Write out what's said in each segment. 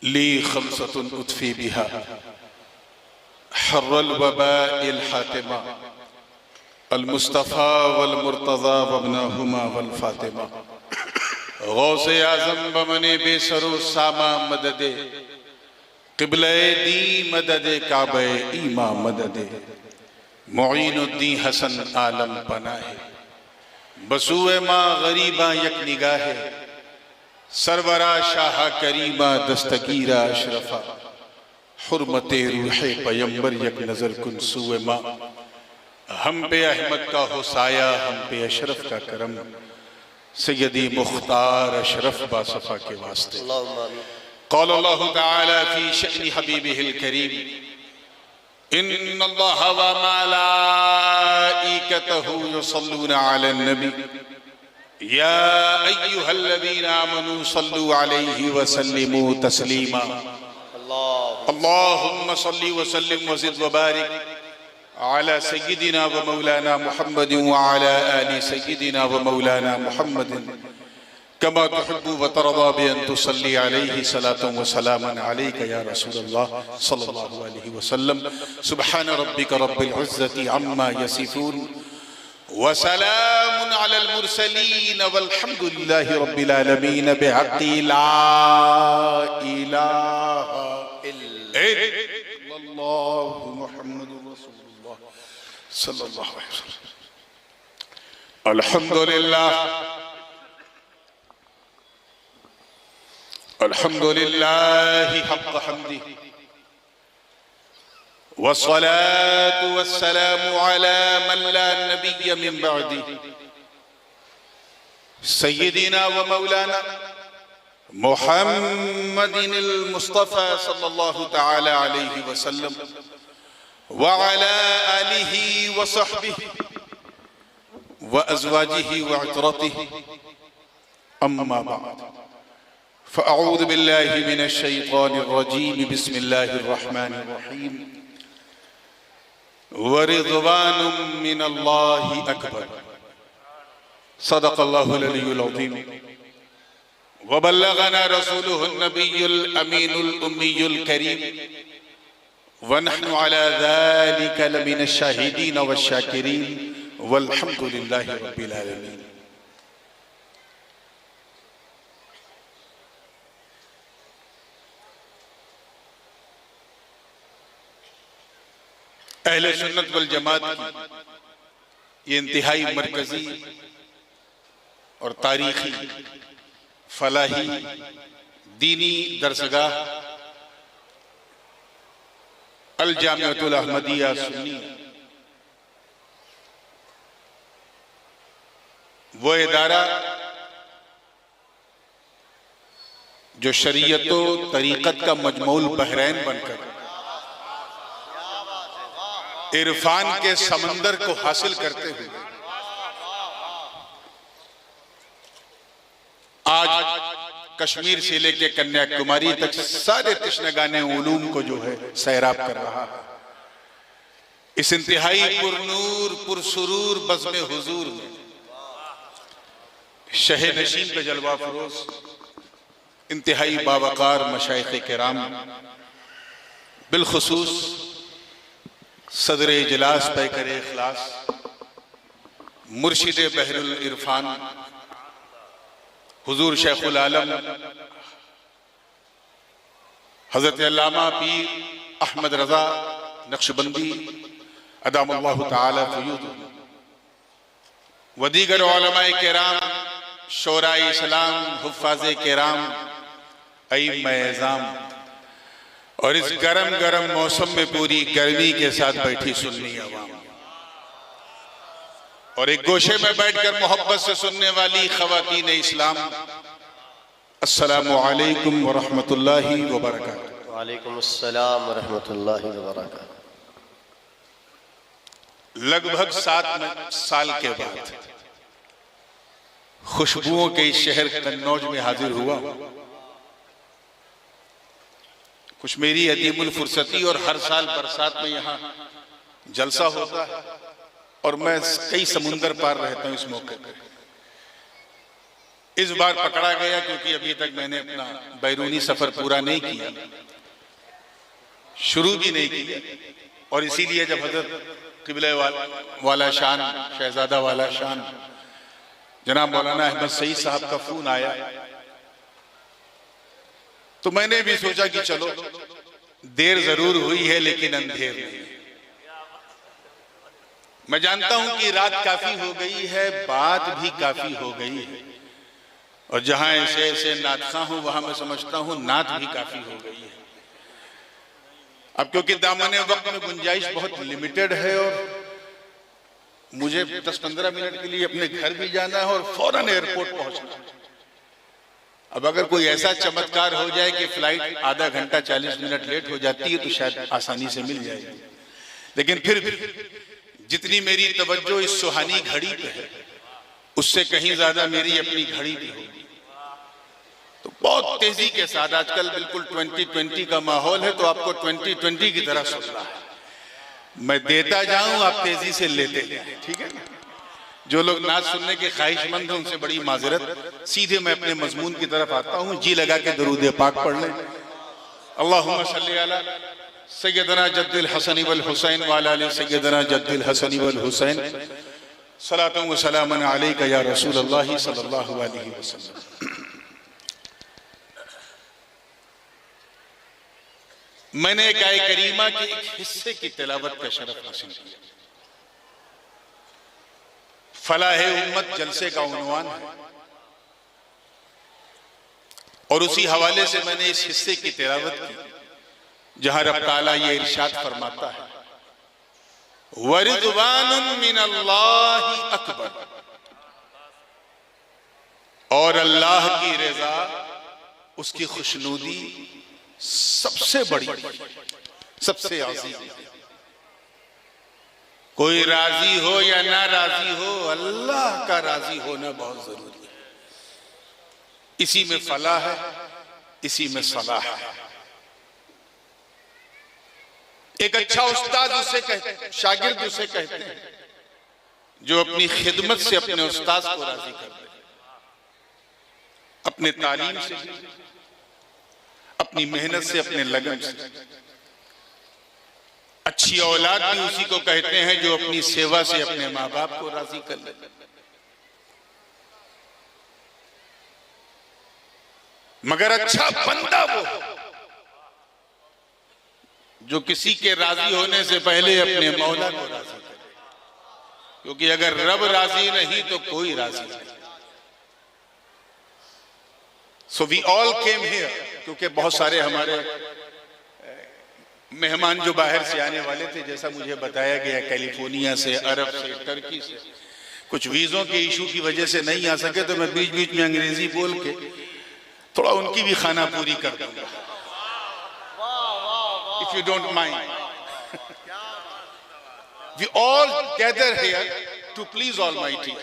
ली खमसतुन उतफी बिहा हर्रल वबाइल हातिमा अल मुस्तफ़ा वल मुर्तज़ा वब्नहुमा वल फातिमा गौसे आज़म बमने बेसरो सामा मददे क़िबले दी मददे काबे ईमा मददे मुईनुद्दीन हसन आलम पनाहे बसूए माँ गरीबा यक निगाहे सरवरा शाह करीमा दस्तगीरा अशरफा हुर्मते रूहे पैगंबर यक नजर कुन सुए माँ हम पे अहमद का हुसाया हम पे अशरफ का करम सैयदी मुख्तार अशरफ बासफा के वास्ते क़ाल अल्लाहु तआला फी शअनी हबीबिहिल करीम इन्नल्लाहा व मलाइकतहु युसल्लूना अलन नबी या अय्युहल्लज़ीना आमनू सल्लू अलैहि व सल्लिमू तस्लीमा अल्लाहुम्मा सल्लि व सल्लिम व ज़िद व बारिक अला सय्यिदिना व मौलाना मुहम्मद व अला आलि सय्यिदिना व मौलाना मुहम्मद कमा तुहिब्बु व तरदा बि अन तुसल्ली अलैहि सलातन व सलामन अलैका या रसूलल्लाह सल्लल्लाहु अलैहि वसल्लम सुब्हान रब्बिका रब्बिल इज्जति अम्मा यसिफून व सलामुन अलल मुरसलीन वल्हम्दुलिल्लाहि रब्बिल आलमीन बिहक़्क़ि ला इलाहा इल्लल्लाहु मुहम्मदुर रसूलुल्लाह सल्लल्लाहु अलैहि वसल्लम। अल्हम्दुलिल्लाह अल्हम्दुलिल्लाहि हक़्क़ हम्दिही वस्सलातु वस्सलामु अला मन ला नबिय्य मिन बअदिही सय्यिदिना व मौलाना मुहम्मदिनिल मुस्तफ़ा सल्लल्लाहु तआला अलैहि वसल्लम व अला आलिहि व सहबिही व अज़वाजिही व अतरतिही अम्मा बाद फ़अऊज़ु बिल्लाहि मिनश शैतानिर रजीम बिस्मिल्लाहिर रहमानिर रहीम व रिज़वानुम मिनल्लाहि अकबर सदक़ल्लाहुल अलियुल अज़ीम व बल्लगना रसूलुहुन नबियुल अमीनुल उम्मियुल करीम व नहनु अला ज़ालिका लमिनश शाहिदीन वश शाकिरीन वल्हम्दुलिल्लाहि रब्बिल आलमीन। अहले सुन्नत वल जमात की ये इंतहाई मरकजी और तारीखी फलाही दीनी दरसगाह अल जामिअतुल अहमदिया सुन्नी वो इदारा जो शरीयत व तरीक़त का मजमूल बहरैन बनकर इरफान के समंदर को हासिल करते हुए आज कश्मीर से लेकर कन्याकुमारी तक सारे तश्नगाने उलूम को जो है सैराब कर रहा है। इस इंतहाई पुरनूर पुरसुरूर बज़्म हुजूर में शह नशीन पे जलवा फरोज इंतहाई बावकार मशाइख़ किराम बिलखुसूस सदर इजलास पैकर इखलास मुर्शिद बहरुल इरफान हुजूर शेखुल आलम हज़रत अल्लामा पीर अहमद रज़ा नक्शबंदी अदामल्लाहु तआला फ़यूदहु व दीगर उलमाए किराम शोराए इस्लाम हुफ़्फ़ाज़े किराम अइम्माए इज़ाम और इस गरम गरम मौसम में पूरी गर्मी के साथ बैठी सुन्नी अवाम और एक गोशे में बैठकर मोहब्बत से सुनने वाली ख़वातीन इस्लाम, अस्सलामु अलैकुम व रहमतुल्लाहि व बरकातुहू। वालेकुम अस्सलाम व रहमतुल्लाहि व बरकातुहू। लगभग 7 साल के बाद खुशबुओं के इस शहर कन्नौज में हाजिर हुआ। कुछ मेरी अदीमुल फुर्सती और हर साल बरसात में यहाँ जलसा होता है और मैं कई समुंदर पार रहता हूँ इस मौके पर। इस बार पकड़ा गया क्योंकि अभी तक मैंने अपना बैरूनी सफर पूरा नहीं किया, शुरू भी नहीं किया, और इसीलिए जब हजरत क़िबला वाला शान, शहजादा वाला शान जनाब मौलाना अहमद सईद साहब का फोन आया तो मैंने भी सोचा कि चलो देर जरूर हुई है लेकिन अंधेर नहीं। मैं जानता हूं कि रात काफी हो गई है, बात भी काफी हो गई है, और जहां ऐसे ऐसे नातखा हूं वहां मैं समझता हूं नात भी काफी हो गई है। अब क्योंकि दामन वक्त में गुंजाइश बहुत लिमिटेड है और मुझे 10-15 मिनट के लिए अपने घर भी जाना है और फौरन एयरपोर्ट पहुंचना है। अब अगर कोई ऐसा चमत्कार हो जाए कि फ्लाइट आधा घंटा 40 मिनट लेट हो जाती है तो शायद आसानी से मिल जाएगी, लेकिन फिर जितनी मेरी तवज्जो इस सुहानी घड़ी पे है उससे कहीं ज्यादा मेरी अपनी घड़ी पे होगी। तो बहुत तेजी के साथ आजकल बिल्कुल 2020 का माहौल है, तो आपको 2020 की तरह सोचना है। मैं देता जाऊं, आप तेजी से लेते जाएं, ठीक है ना। जो लोग नाच सुनने के ख्वाहिशमंद हैं उनसे बड़ी माजरत, सीधे मैं अपने मजमून की तरफ आता हूं। जी लगा के दरूद पाक पढ़ लें। अल्लाहुम्मा सल्ली अला सैयदना जद्दिल हसन वल हुसैन व अला सैयदना जद्दिल हसन वल हुसैन सलातु व सलामन अलैका या रसूल अल्लाह सल्लल्लाहु अलैहि वसल्लम। मैंने एक आय करीमा के एक हिस्से की तिलावत का शरफ हासिल किया। फलाह उम्मत जलसे का उन्वान है और उसी हवाले से मैंने इस हिस्से की तिलावत की जहां रब ताला ये इरशाद फरमाता है, वरिदवानुन मिनल्लाहि अकबर, और अल्लाह की रजा, उसकी खुशनुदी सबसे बड़ी, सबसे आज़ीम। कोई राजी हो या ना राजी हो, अल्लाह का राजी होना बहुत जरूरी है। इसी में फलाह है, इसी में सलाह है। एक अच्छा उस्ताद उसे कहते, शागिर्द उसे कहते हैं जो अपनी खिदमत से अपने उस्ताद को राजी कर दे, अपने तालीम से, अपनी मेहनत से, अपने लगन से। अच्छी औलाद भी उसी को कहते हैं जो अपनी सेवा से अपने माँ बाप को राजी कर ले। मगर अच्छा बंदा वो जो किसी के राजी होने से पहले अपने मौला को राजी करे, क्योंकि अगर रब राजी नहीं तो कोई राजी नहीं। So we all came here, क्योंकि बहुत सारे हमारे मेहमान जो बाहर से आने वाले थे, जैसा मुझे बताया गया कैलिफोर्निया से, अरब से, टर्की से, कुछ वीजों के इशू की वजह से नहीं आ सके, तो मैं बीच बीच में अंग्रेजी बोल के थोड़ा उनकी भी खाना पूरी कर दूंगा, if you don't mind. We all gather here to please Almighty.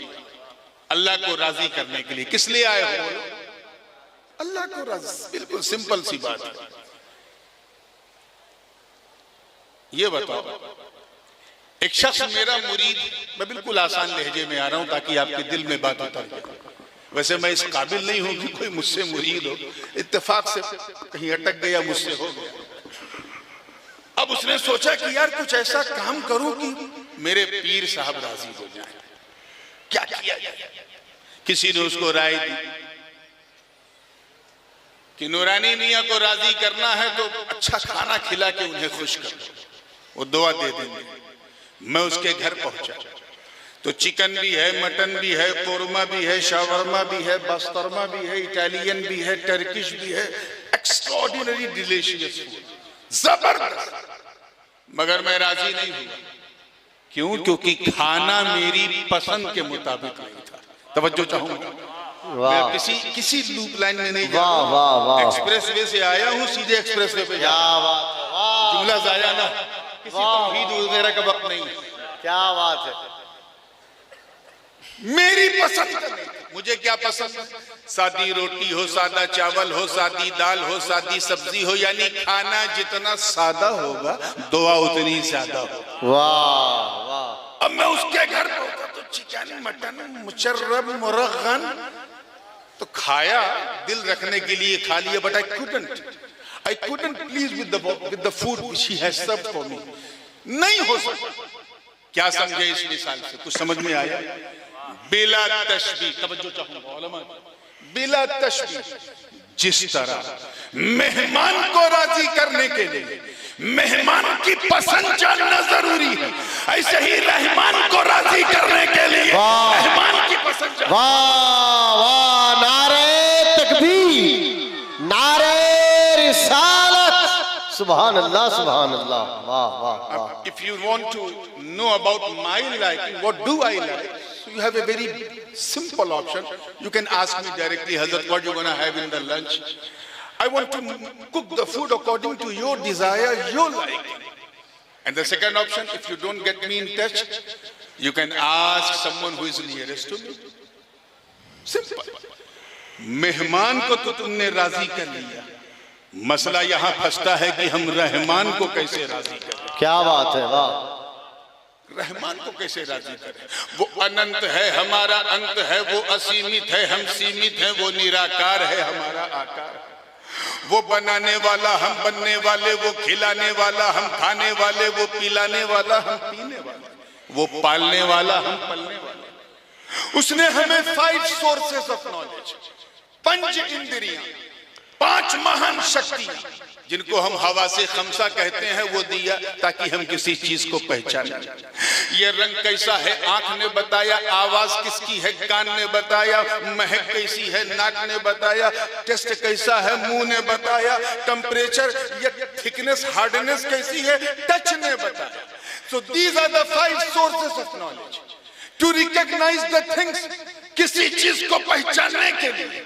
अल्लाह को राजी करने के लिए। किस लिए आए हो? अल्लाह को राजी। बिल्कुल सिंपल सी बात है। ये बताओ, एक शख्स मेरा मुरीद, मैं बिल्कुल आसान लहजे में आ रहा हूं ताकि आपके दिल में बात उतर जाए। वैसे मैं इस काबिल नहीं हूं कि कोई मुझसे मुरीद हो, इत्तेफाक से कहीं अटक गया, मुझसे हो गया। अब उसने सोचा कि यार कुछ ऐसा काम करूं कि मेरे पीर साहब राजी हो जाए। क्या किया? किसी ने उसको राय दी कि नूरानी मियां को राजी करना है तो अच्छा खाना खिला के उन्हें खुश कर दो, वो दुआ दे देंगे। मैं उसके घर पहुंचा तो चिकन भी है, मटन भी है, कोरमा भी है, शावरमा भी है, बस्तरमा भी है, इटालियन भी है, टर्किश भी है, एक्स्ट्राऑर्डिनरी डिलीशियस फूड, जबरदस्त। मगर मैं राजी नहीं हुआ। क्यों? क्योंकि खाना मेरी पसंद के मुताबिक नहीं था। तवज्जो चाहूंगा, मैं किसी लूप लाइन में नहीं जा रहा, एक्सप्रेस वे से आया हूं, सीधे एक्सप्रेस वे पे जा रहा हूं। जुमला जाया ना, किसी तौहीद वगैरह का वक्त नहीं है। क्या बात है। मेरी पसंद, मुझे क्या पसंद? सादी रोटी हो, सादा चावल हो, सादी दाल हो, सादी सब्जी हो, यानी खाना जितना सादा होगा दुआ उतनी ज्यादा हो। वाह वाह। अब मैं उसके घर पहुंचा तो चिकन, मटन, मुचर्रब, मुरग़न, तो खाया दिल रखने के लिए खा लिया, but I couldn't please with the food which he has served for me. नहीं हो सकता। क्या समझे इस मिसाल से? कुछ समझ में आया? बिला तशबीह, तवज्जो चाहूंगा उलमा, बिला तशबीह, जिस तरह मेहमान को राजी करने के लिए मेहमान की पसंद जानना जरूरी है, ऐसे ही रहमान को राजी करने के लिए रहमान की पसंद। वाह वाह, नारे तकबीर, नारे रिसालत, सुभान अल्लाह, सुभान अल्लाह, वाह वाह वाह। If you want to know about my liking, what do I like? So you have a very simple option. You can ask me directly, Hazrat, what you gonna have in the lunch? I want to cook the food according to your desire, your liking. And the second option, if you don't get me in touch, you can ask someone who is nearest to me. Simple. मेहमान को तो तुमने राजी कर लिया, मसला यहाँ फंसता है कि हम रहमान को कैसे राजी करें। क्या बात है, वाह। रहमान को कैसे राजी करें? वो अनंत है, हमारा अंत है, वो असीमित है, हम सीमित हैं, वो निराकार है, हमारा आकार। वो बनाने वाला, हम बनने वाले, वो खिलाने वाला, हम खाने वाले, वो पिलाने वाला, हम पीने वाले, वो पालने वाला, हम पलने वाले। उसने हमें 5 सोर्सेस ऑफ नॉलेज, 5 इंद्रियां, 5 महान शक्ति जिनको हम हवा से खमसा कहते हैं, वो दिया ताकि हम किसी चीज को पहचाने। ये रंग कैसा है आंख ने बताया, आवाज किसकी है कान ने बताया, महक कैसी है नाक ने बताया, टेस्ट कैसा है मुंह ने बताया, टेम्परेचर या थिकनेस हार्डनेस कैसी है टच ने बताया। So these are the 5 sources of knowledge to recognize the things, किसी चीज को पहचानने के लिए।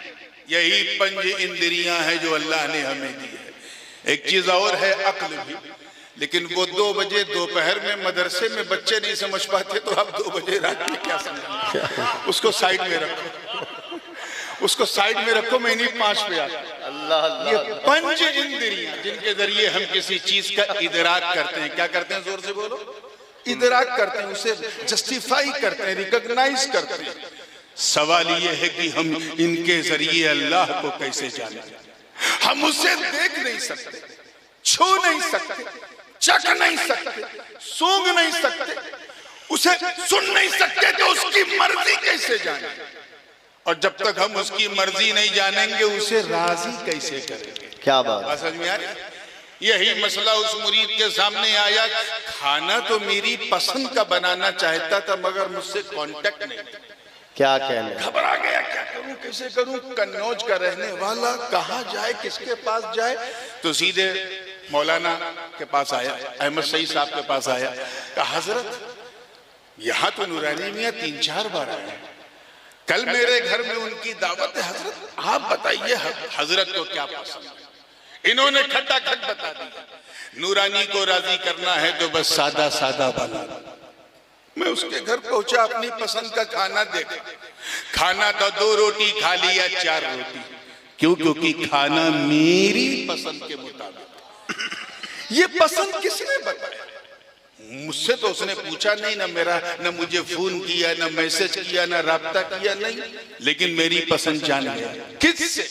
यही 5 इंद्रियां हैं जो अल्लाह ने हमें दी है। एक चीज और है अक्ल भी, लेकिन वो 2 बजे दोपहर में मदरसे में बच्चे नहीं समझ पाते, तो आप 2 बजे रात में क्या समझेंगे? उसको साइड में रखो, उसको साइड में रखो, मैं इन्हीं 5 पे आता हूं। अल्लाह अल्लाह। ये 5 इंद्रियां जिनके जरिए हम किसी चीज का इदराक करते हैं। क्या करते हैं? जोर से बोलो। इदराक करते हैं, उसे जस्टिफाई करते हैं, रिकॉग्नाइज करते हैं। सवाल ये है कि हम इनके जरिए अल्लाह को कैसे जाने? हम उसे देख नहीं सकते, छू नहीं सकते, चख नहीं सकते, सूंघ नहीं सकते, उसे सुन नहीं सकते, तो उसकी मर्जी कैसे जाने? और जब तक हम उसकी मर्जी नहीं जानेंगे, उसे राजी कैसे करेंगे? क्या बात। समझ में आ रही? यही मसला उस मुरीद के सामने आया। खाना तो मेरी पसंद का बनाना चाहता था, मगर मुझसे कांटेक्ट नहीं। क्या कहने, घबरा गया, क्या करूं, कैसे करूं? कन्नौज का रहने वाला, कहाँ जाए, किसके पास जाए? तो सीधे मौलाना के पास आया, अहमद सईद साहब के पास आया। कहा हजरत, यहाँ तो नूरानी मियाँ 3-4 बार आए, कल मेरे घर में उनकी दावत है, हजरत आप बताइए हजरत को क्या पसंद है? इन्होंने खटाखट बता दिया, नूरानी को राजी करना है तो बस सादा सादा बना। मैं उसके घर पहुंचा, अपनी पसंद का खाना देखा। खाना था 2 रोटी, खा लिया 4 रोटी। क्यों? क्योंकि खाना मेरी पसंद के मुताबिक। ये पसंद किसने बताया? मुझसे तो उसने पूछा नहीं, ना मेरा, ना मुझे फोन किया, ना मैसेज किया, ना राब्ता किया, नहीं। लेकिन मेरी पसंद जान गया। किससे?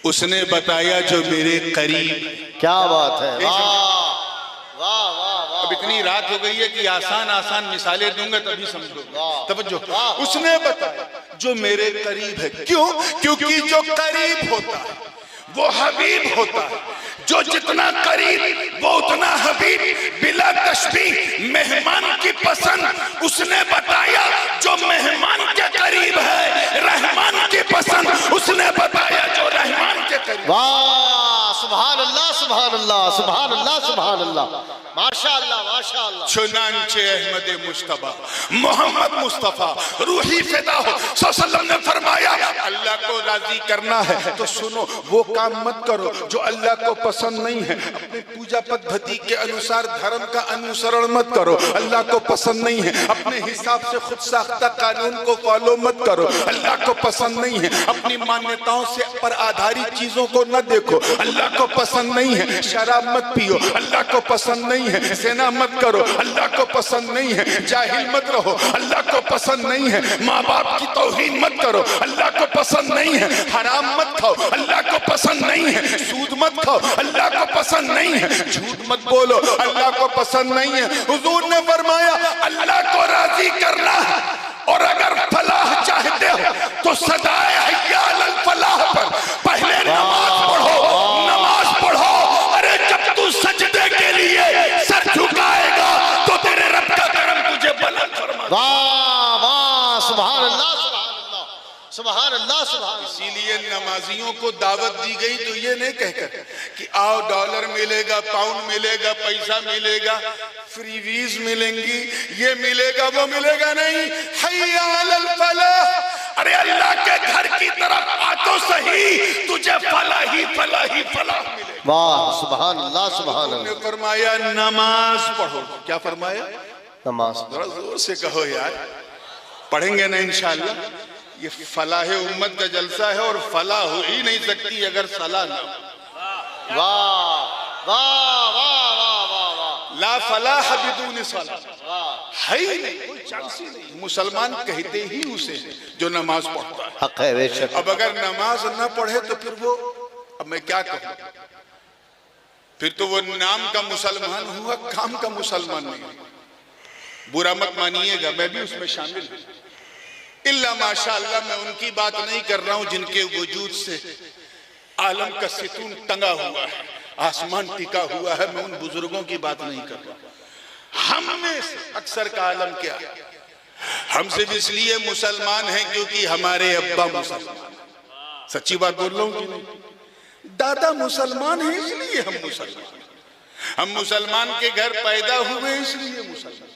उसने बताया जो मेरे करीब। क्या बात है, वाह वाह वाह। अब इतनी रात हो गई है कि आसान मिसालें दूंगा तभी समझो। तवज्जो। उसने बताया जो मेरे करीब है। क्यों? क्योंकि जो करीब होता है वो हबीब होता है। जो जितना करीब वो उतना हबीब। बिला तशबीह मेहमान की पसंद उसने बताया जो मेहमान के करीब है। रहमान की पसंद उसने बताया जो रहमान के करीब। वाह, सुभान अल्लाह, सुभान अल्लाह, सुभान अल्लाह, सुभान अल्लाह, माशाअल्लाह, माशाअल्लाह। चुनांचे अहमद मुस्तफा मोहम्मद मुस्तफा रूही फिदा हो सल्लल्लाहु ने फरमाया, अल्लाह को राजी करना है तो सुनो, वो काम मत करो जो अल्लाह को पसंद पसंद नहीं है। अपने पूजा पद्धति के अनुसार धर्म का अनुसरण मत करो, अल्लाह को पसंद नहीं है। अपने हिसाब से खुद साख्ता कानून को फॉलो मत करो, अल्लाह को पसंद नहीं है। अपनी मान्यताओं से पर आधारित चीजों को न देखो, अल्लाह को पसंद नहीं है। शराब मत पियो, अल्लाह को पसंद नहीं है। ज़िना मत करो, अल्लाह को पसंद नहीं है। जाहिल मत रहो, अल्लाह को पसंद नहीं है। माँ बाप की तौहीन मत करो, अल्लाह को पसंद नहीं है। हराम मत खाओ, अल्लाह को पसंद नहीं है। सूद मत खाओ, अल्लाह को पसंद नहीं है। झूठ मत बोलो, अल्लाह को पसंद नहीं है। हुजूर ने फरमाया अल्लाह को राजी करना है, और अगर फलाह चाहते हो तो सदाए हय्या अलल फलाह पर पहले नमाज पढ़ो, नमाज पढ़ो। अरे जब तू सजदे के लिए सर झुकाएगा तो तेरे रब का करम तुझे बुलंद फरमा। वाह वाह, सुभान अल्लाह, सुभान अल्लाह, सुभान। इसीलिए नमाजियों को दावत दी गई तो ये नहीं कहकर कि आओ डॉलर मिलेगा, पाउंड मिलेगा, पैसा मिलेगा, फ्रीवीज मिलेंगी, ये मिलेगा वो मिलेगा, नहीं। हय्या अलल फलाह, अरे अल्लाह के घर की तरफ आ तो सही, तुझे फलाह ही फलाह ही फलाह मिलेगा। वाह, सुभान अल्लाह, सुभान अल्लाह। फरमाया नमाज पढ़ो। क्या फरमाया? नमाज। जरा जोर से कहो यार, पढ़ेंगे ना इंशाअल्लाह। ये फलाह उम्मत का जलसा है और फलाह हो ही नहीं सकती अगर सलाह ना हो। वाह वाह वाह वाह वाह, ला फलाह बिदून सलाह, है ही नहीं, कोई चांस ही नहीं। मुसलमान कहते ही उसे जो नमाज पढ़ता है। हक है बेशक। अब अगर नमाज न पढ़े तो फिर वो, अब मैं क्या कहूँ, फिर तो वो नाम का मुसलमान हुआ, काम का मुसलमान नहीं। बुरा मत मानिएगा, मैं भी उसमें शामिल हूँ। इल्ला माशाअल्लाह, मैं उनकी बात नहीं कर रहा हूं जिनके वजूद से आलम का सितून टंगा हुआ है, आसमान टिका हुआ है। मैं उन बुजुर्गों की बात नहीं कर रहा। हम में से अक्सर का आलम क्या, हम सिर्फ इसलिए मुसलमान हैं क्योंकि हमारे अब्बा मुसलमान। सच्ची बात बोल रहा हूं कि नहीं? दादा मुसलमान है इसलिए हम मुसलमान। हम मुसलमान के घर पैदा हुए इसलिए मुसलमान।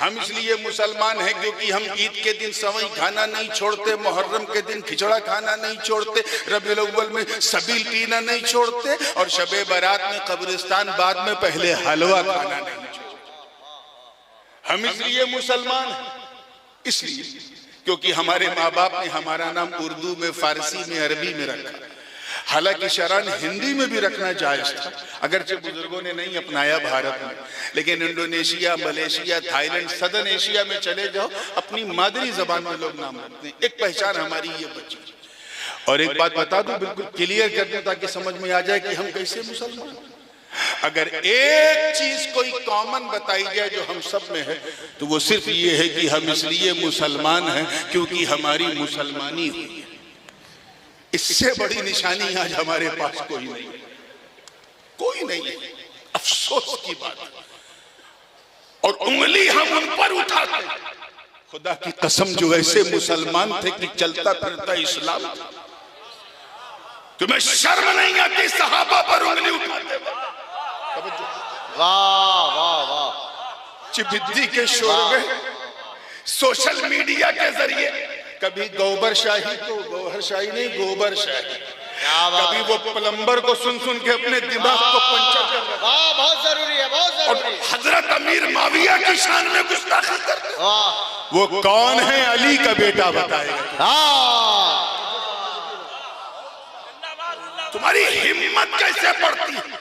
हम इसलिए मुसलमान हैं क्योंकि हम ईद के दिन सवई खाना नहीं छोड़ते, मुहर्रम के दिन खिचड़ा खाना नहीं छोड़ते, रबीउल अव्वल में सबील पीना नहीं छोड़ते, और शबे बारात में कब्रिस्तान बाद में पहले हलवा खाना नहीं छोड़ते। हम इसलिए मुसलमान हैं, इसलिए क्योंकि हमारे माँ बाप ने हमारा नाम उर्दू में, फारसी में, अरबी में रखा। हालांकि शरअन हिंदी में भी रखना जायज था, अगरचे बुजुर्गों ने नहीं अपनाया भारत में। लेकिन Indonesia, Malaysia, Thailand, southern Asia में चले जाओ, अपनी मादरी जबान में लोग नाम रखते हैं। एक पहचान हमारी ये बची। और एक बात बता दूं, बिल्कुल क्लियर कर दूं ताकि समझ में आ जाए कि हम कैसे मुसलमान। अगर एक चीज कोई कॉमन बताई जाए जो हम सब में है, तो वो सिर्फ ये है कि हम इसलिए मुसलमान हैं क्योंकि हमारी मुसलमानी हुई है। इससे बड़ी निशानी आज हमारे पास कोई नहीं, कोई नहीं है। अफसोस की बात, और उंगली हम उन पर उठाते। खुदा की कसम, जो ऐसे मुसलमान थे कि चलता फिरता इस्लाम था, तुम्हें शर्म नहीं आती सहाबा पर उंगली उठाते? वाह वाह वाह। चिबिद्दी के शोर में, सोशल मीडिया के जरिए कभी गोबर शाही को, गोहर शाही नहीं, गोबर शाही, कभी वो प्लम्बर को सुन सुन के अपने दिमाग को पंचर कर रहा है। बहुत जरूरी है, बहुत जरूरी है। हजरत अमीर माविया की शान में गुस्ताखी करते। वो कौन है? अली का बेटा बताएगा। तुम्हारी हिम्मत कैसे पड़ती है?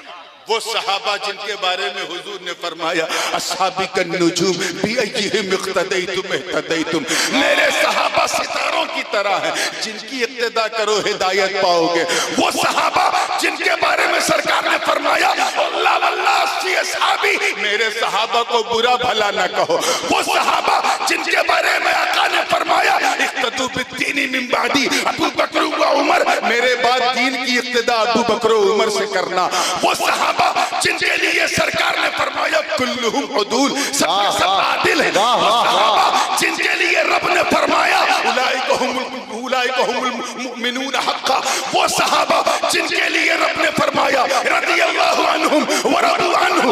वो सहाबा जिनके बारे में हुजूर ने फरमाया, अस्हाबिकन नुजूम बिअय्यिहिम इक्तदैतुम इह्तदैतुम, मेरे सहाबा सितारों की तरह हैं, जिनकी इक्तिदा करो हिदायत पाओगे। वो सहाबा जिनके बारे में सरकार ने फरमाया, अल्लाह वल्लाह अस्सी असहाबी, मेरे सहाबा को बुरा भला न कहो। वो सहाबा जिनके बारे में आका ने फरमाया, इक्तदू बिद्दीनी मिन बादी अबू बकर व उमर, मेरे बाद दीन की इक्तिदा अबू बकर व उमर से करना। वो सहाबा जिनके लिए सरकार ने फरमाया कुल्लुहुम उदूल, सब आदिल है। सहाबा जिनके लिए रब ने फरमाया उलाइका हुमुल मुमिनून हक्का, वो सहाबा जिनके लिए रब ने फरमाया रदियल्लाहु अन्हुम व रदू अन्हु,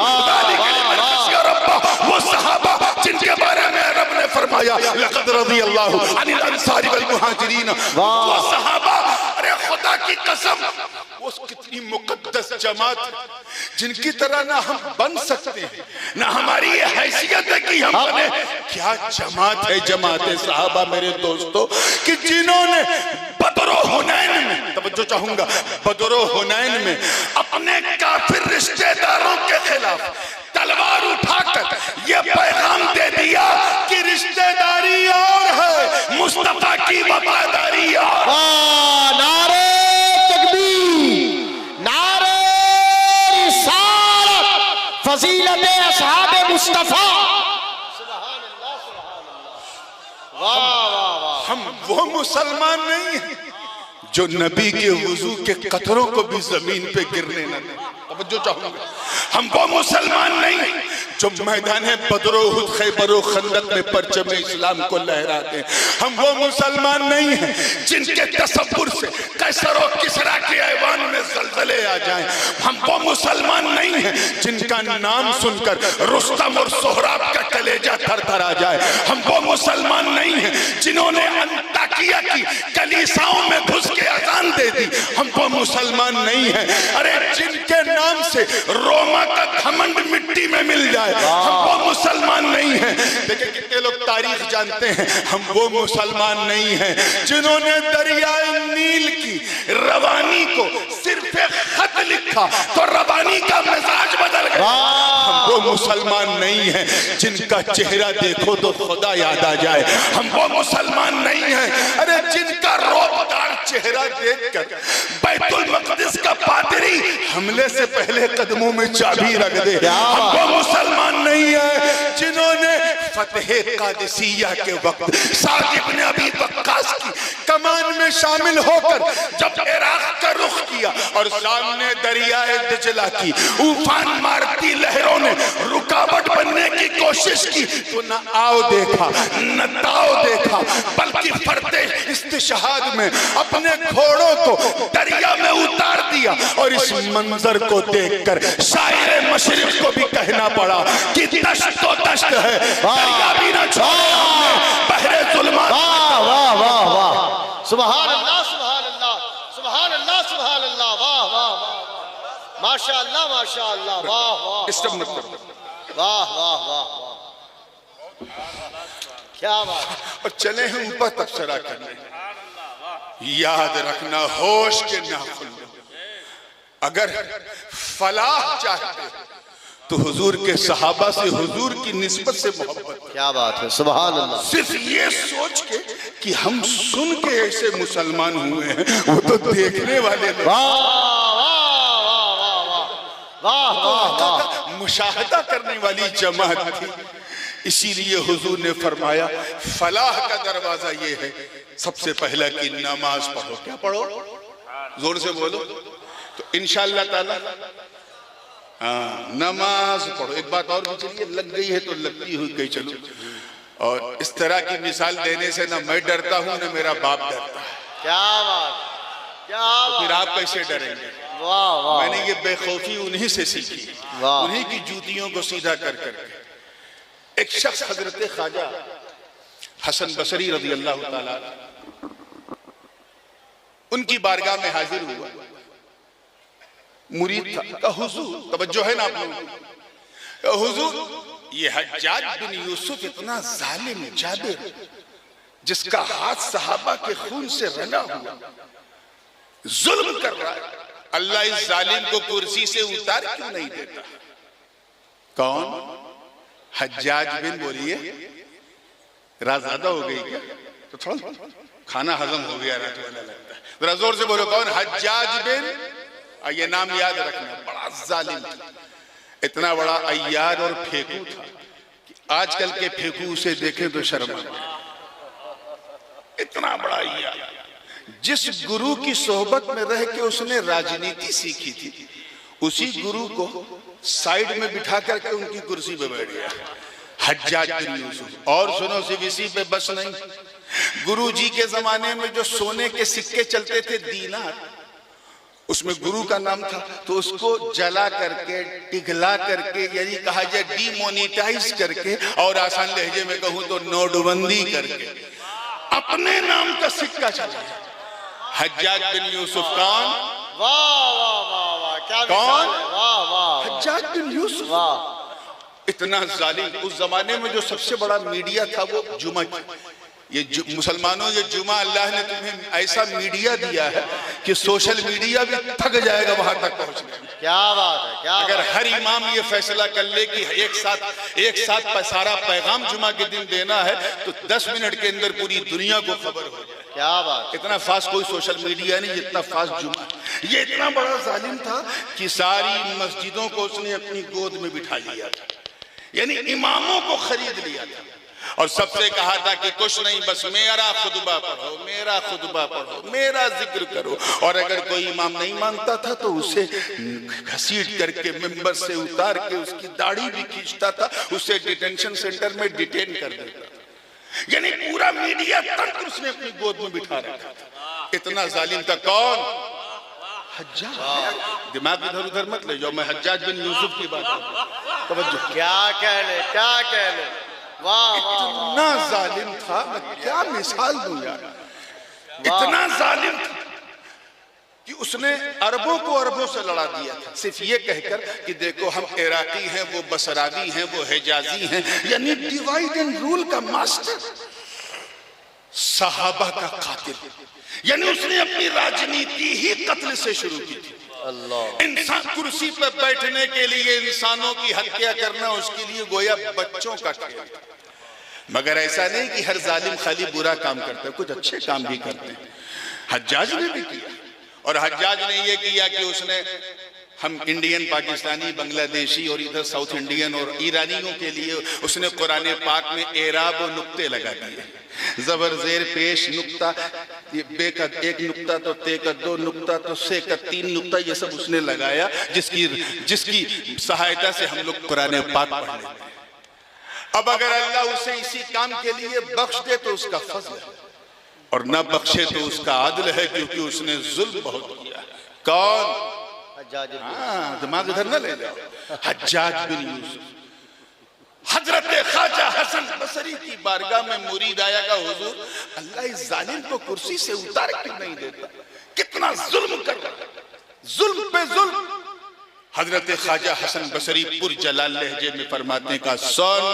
वो सहाबा जिनके बारे में रब ने फरमाया लक़द रदियल्लाहु अनिल अंसारी वल मुहाजिरीन, वो सहाबा, अरे खुदा की कसम, वो कितनी मुकद्दस जमात है, जिनकी तरह ना हम बन सकते हैं, ना हमारी ये हैसियत है कि हम बने। क्या जमात है जमात साहबा मेरे दोस्तों, कि जिन्होंने बदर हुनैन में, तवज्जो चाहूंगा, बदर हुनैन में अपने काफिर रिश्तेदारों के खिलाफ तलवार उठाकर ये पैगाम दे दिया कि रिश्तेदारी और है, मुस्तफा की वफादारी और। नारे तकबीर, नारे रिसालत, फजीलत असहाबे मुस्तफा। वाह वाह वाह। हम वो मुसलमान नहीं हैं जो नबी के वुजू के कतरों को भी जमीन पे गिरने न दें। तवज्जो चाहूंगा, हम वो मुसलमान नहीं जो मैदान बदर उहद खैबर और खंदक में परचम इस्लाम को लहराते हैं। हम वो मुसलमान नहीं हैं जिनके तसव्वुर से कैसर और किसरा के ऐवान में ज़लज़ले आ जाएं। हम वो मुसलमान नहीं हैं जिनका नाम सुनकर रुस्तम और सोहराब का कलेजा थर-थर आ जाए। हम वो मुसलमान नहीं हैं जिन्होंने अंताकिया की कलीसाओं में घुस के अज़ान दे दी। हम वो मुसलमान नहीं हैं, अरे जिनके नाम से रोमा का घमंड मिट्टी में मिल जाए। हम वो मुसलमान नहीं हैं। देखिए कितने लोग तारीख जानते हैं। हम वो मुसलमान नहीं हैं जिन्होंने दरियाए नील की रवानी को सिर्फ एक खत लिखा तो रवानी का मिजाज बदल गया। हम वो मुसलमान नहीं हैं जिनका चेहरा देखो तो खुदा याद आ जाए। हम वो मुसलमान नहीं हैं, अरे जिनका रौबदार चेहरा देखकर बैतुल मक़दिस का पादरी हमले से पहले कदमों में चाबी रख दे। हम वो मुसलमान नहीं है जिन्होंने फतेह कादिसिया के वक्त साद इब्न अबी वक्कास की कमान में शामिल होकर जब इराक का रुख किया और सामने दरियाए दिजला की उफान मारती लहरों ने रुकावट बनने की कोशिश की तो न आओ देखा न ताओ देखा, बल्कि फरते इस्तिशहाद में अपने घोड़ों को दरिया में उतार दिया। और इस मंजर को देखकर शायर मशरिक को भी कहना पड़ा कि दश्त तो दश्त है, दरिया भी न छोड़े हमने बहरे जुल्मात। वाह वाह वाह वाह, सुभान अल्लाह सुभान अल्लाह सुभान अल्लाह सुभान अल्लाह, वाह वाह वाह, माशाअल्लाह माशाअल्लाह, वाह वाह वाह वाह वाह, क्या बात। और चले हैं ऊपर तबसरा करने। याद रखना होश के नाखुन, अगर फलाह चाहते तो हुजूर के सहाबा से हुजूर की निस्बत से मोहब्बत। क्या बात है, सुभान अल्लाह। सिर्फ ये सोच के कि हम सुन के ऐसे मुसलमान हुए हैं, वो तो देखने वाले मुशाहदा करने वाली जमात थी। इसीलिए हुजूर ने फरमाया फलाह का दरवाजा ये है, सबसे पहला कि नमाज पढ़ो। क्या पढ़ो? जोर से बोलो तो इंशाअल्लाह ताला। हाँ, नमाज पढ़ो। एक बात और भी चलिए, लग गई है तो लगती हुई गई चलो। और इस तरह की मिसाल देने से ना मैं डरता हूँ ना मेरा बाप डरता है। क्या बात, क्या तो फिर आप कैसे डरेंगे? वाह वाह। मैंने ये बेखौफी उन्हीं से सीखी, उन्हीं की जूतियों को सीधा कर करके। एक शख्स हजरत ख्वाजा हसन बसरी रज़ी अल्लाह ताला उनकी बारगाह में हाजिर हुआ। मुरीद था, कहा हुजूर, तवज्जो है ना आप लोग, हुजूर ये हज्जाज बिन यूसुफ इतना जालिम जाबिर जिसका हाथ सहाबा के खून से रंगा हुआ जुल्म कर रहा है, अल्लाह इस जालिम को कुर्सी से उतार क्यों नहीं देता? कौन? हज्जाज बिन, बोलिए रात ज्यादा हो गई क्या? तो थोड़ा खाना हजम हो गया रात वाला लगता है, जरा जोर से बोलो कौन? हज्जाज बिन। ये नाम याद रखना, बड़ा जालिम था, इतना बड़ा अय्यार और फेंकू था कि आजकल के फेंकू उसे देखें तो शर्म आ जाए। इतना बड़ा अय्यार, जिस गुरु की सोहबत में रह के उसने राजनीति सीखी थी, उसी गुरु को साइड में बिठा करके उनकी कुर्सी पे बैठ गया हज्जाज बिन यूसुफ। और सुनो, सिर्फ इसी पे बस नहीं, गुरु जी के जमाने में जो सोने के सिक्के चलते थे दीनार, उसमें गुरु का नाम था, तो उसको जला करके पिघला करके, यानी कहा जाए डीमोनेटाइज करके, और आसान लहजे में कहूं तो नोटबंदी करके अपने नाम का सिक्का चला हज्जाज बिन यूसुफ। कौन? वाह वाह वाह वाह, क्या कौन? मिसाल है, वाह वाह हज्जाज बिन यूसुफ। वाह। इतना जालिम। उस जमाने में जो सबसे बड़ा मीडिया था वो जुमा। ये मुसलमानों, ये जुमा अल्लाह ने तुम्हें ऐसा मीडिया दिया है कि सोशल मीडिया भी थक जाएगा वहां तक पहुंचने में। क्या बात है, क्या अगर बात है। हर इमाम ये फैसला कर ले कि एक साथ सारा पैगाम जुमा के दिन देना है तो 10 मिनट के अंदर पूरी दुनिया को खबर हो जाए। क्या बात। इतना फास्ट कोई सोशल मीडिया नहीं जितना फास्ट जुमा। ये इतना बड़ा जालिम था कि सारी मस्जिदों को उसने अपनी गोद में बिठा लिया था, यानी इमामों को खरीद लिया था और सबसे कहा था कि कुछ नहीं, बस मेरा खुतबा पढ़ो, मेरा खुतबा पढ़ो, मेरा जिक्र करो। और अगर कोई इमाम नहीं मानता था तो उसे घसीट करके मिंबर से उतार के उसकी दाढ़ी भी खींचता था, उसे डिटेंशन सेंटर में डिटेन कर देता था। यानी पूरा मीडिया तंत्र उसने अपनी गोद में बिठा रखा था। इतना जालिम था। कौन? हज्जाज। दिमाग इधर उधर मत ले जाओ, मैं हज्जाज बिन यूसुफ की बात कर रहा हूं। तवज्जो। क्या कहने, क्या कहने। वाह वाह। इतना जालिम था, मैं क्या मिसाल दूं यार। इतना जालिम था कि उसने अरबों को अरबों से लड़ा दिया था, सिर्फ ये कहकर कि देखो हम इराकी हैं, वो बसरावी हैं, वो हिजाजी हैं, यानी डिवाइड एंड रूल का मास्टर, सहाबा का कातिल। यानी उसने अपनी राजनीति ही कत्ल से शुरू की थी। अल्लाह। इंसान कुर्सी पर बैठने के लिए इंसानों की हत्या करना उसके लिए गोया बच्चों का खेल। मगर ऐसा नहीं कि हर जालिम खाली बुरा काम करता है, कुछ अच्छे काम भी करते हैं। हज्जाज ने भी किया। और हज्जाज ने ये किया कि उसने हम इंडियन, पाकिस्तानी, बांग्लादेशी और इधर साउथ इंडियन और ईरानियों के लिए उसने कुरान पाक में एराब और नुक्ते लगा दिए। जबर जेर पेश नुक्ता, ये बे का 1 नुक्ता तो ते का 2 नुक्ता तो से का 3 नुक्ता, ये सब उसने लगाया जिसकी सहायता से हम लोग कुरान पाक पढ़ लेते हैं। अब अगर अल्लाह उसे इसी काम के लिए बख्श दे तो उसका फजल है, और न बख्शे तो उसका आदल है, क्योंकि उसने जुल्म बहुत किया। कौन? हज्जाज। हाँ, दिमाग इधर न ले जाओ। हज्जाज बिन यूसुफ। हजरत ख्वाजा हसन बसरी की बारगाह में मुरीद आया का हुजूर, अल्लाह इस जालिम को कुर्सी से उतार क्यों नहीं देता? कितना जुल्म कर रहा है, जुल्म पे जुल्म। हजरत ख्वाजा हसन बसरी पुर जलाल लहजे में फरमाते का सुन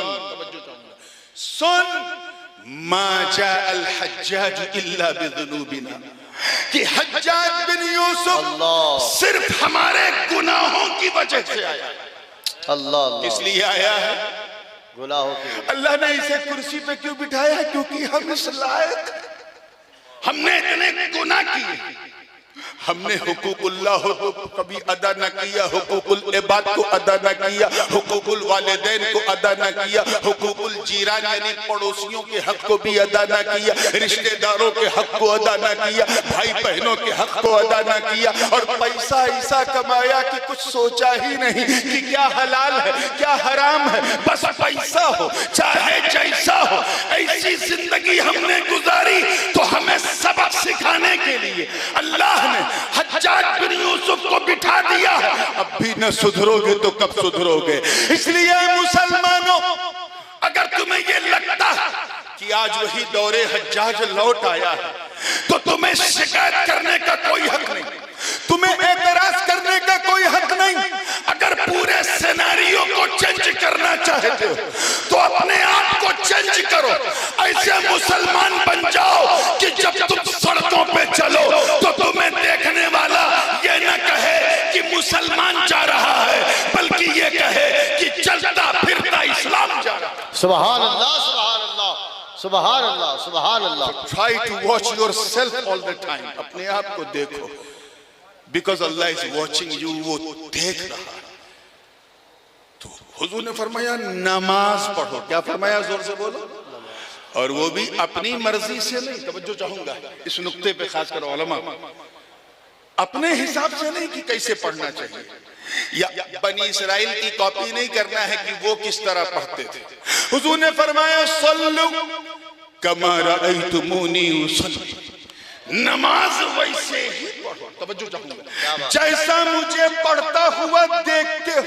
मा जा अल हज्जाज इल्ला बिजुनूबिना, कि हज्जाज बिन यूसुफ सिर्फ हमारे गुनाहों की वजह से आया। अल्लाह। इसलिए आया है गुनाहों की। अल्लाह ने इसे कुर्सी पे क्यों बिठाया है? क्योंकि हम इस लायक, हमने इतने गुनाह किए, हमने हुकूकुल्लाह को कभी अदा न किया, हुकूकुल इबाद को अदा न किया, हुकूकुल वालिदैन को अदा न किया, हुकूकुल जीरान यानी पड़ोसियों के हक को भी अदा न किया, रिश्तेदारों के हक को अदा न किया, भाई बहनों के हक को अदा न किया, और पैसा ऐसा कमाया कि कुछ सोचा ही नहीं कि क्या हलाल है क्या हराम है, बस पैसा हो चाहे जैसा हो, ऐसी जिंदगी हमने गुजारी। तो हमें सबक सिखाने के लिए अल्लाह ने हज्जाज बिन यूसुफ को बिठा दिया है। अब भी न सुधरोगे तो कब सुधरोगे? इसलिए मुसलमानों, अगर तुम्हें ये लगता है कि आज वही दौरे हज्जाज लौट आया है तो तुम्हें शिकायत करने का कोई हक नहीं, तुम्हें एतराज करने का कोई हक नहीं। अगर पूरे सिनेरियो को चेंज करना चाहते हो तो अपने आप को चेंज करो। ऐसे मुसलमान बन जाओ कि जब तुम सड़कों पे चलो तो तुम्हें देखने वाला ये न कहे कि मुसलमान जा रहा है, बल्कि ये कहे कि चलता फिरता इस्लाम जा रहा है। सुभान अल्लाह, सुभान अल्लाह, सुभान अल्लाह, सुभान अल्लाह। Try to watch yourself all the time. अपने आप को देखो, बिकॉज अल्लाह इज वॉचिंग यू, वो देख रहा है। तो हुजूर ने फरमाया नमाज पढ़ो। क्या फरमाया? जोर से बोलो। और वो भी अपनी मर्जी से नहीं। तवज्जो चाहूंगा इस नुक्ते पे, खासकर उलमा, अपने हिसाब से नहीं कि कैसे पढ़ना चाहिए, या बनी इस्राइल की कॉपी नहीं करना है कि वो किस तरह पढ़ते थे। हुजूर ने फरमाया सल्लु कमा रअयतुमूनी उसल्ली, नमाज वैसे ही पढ़ो। तवज्जो चाहूंगा, जैसा मुझे पढ़ता हुआ देखते हो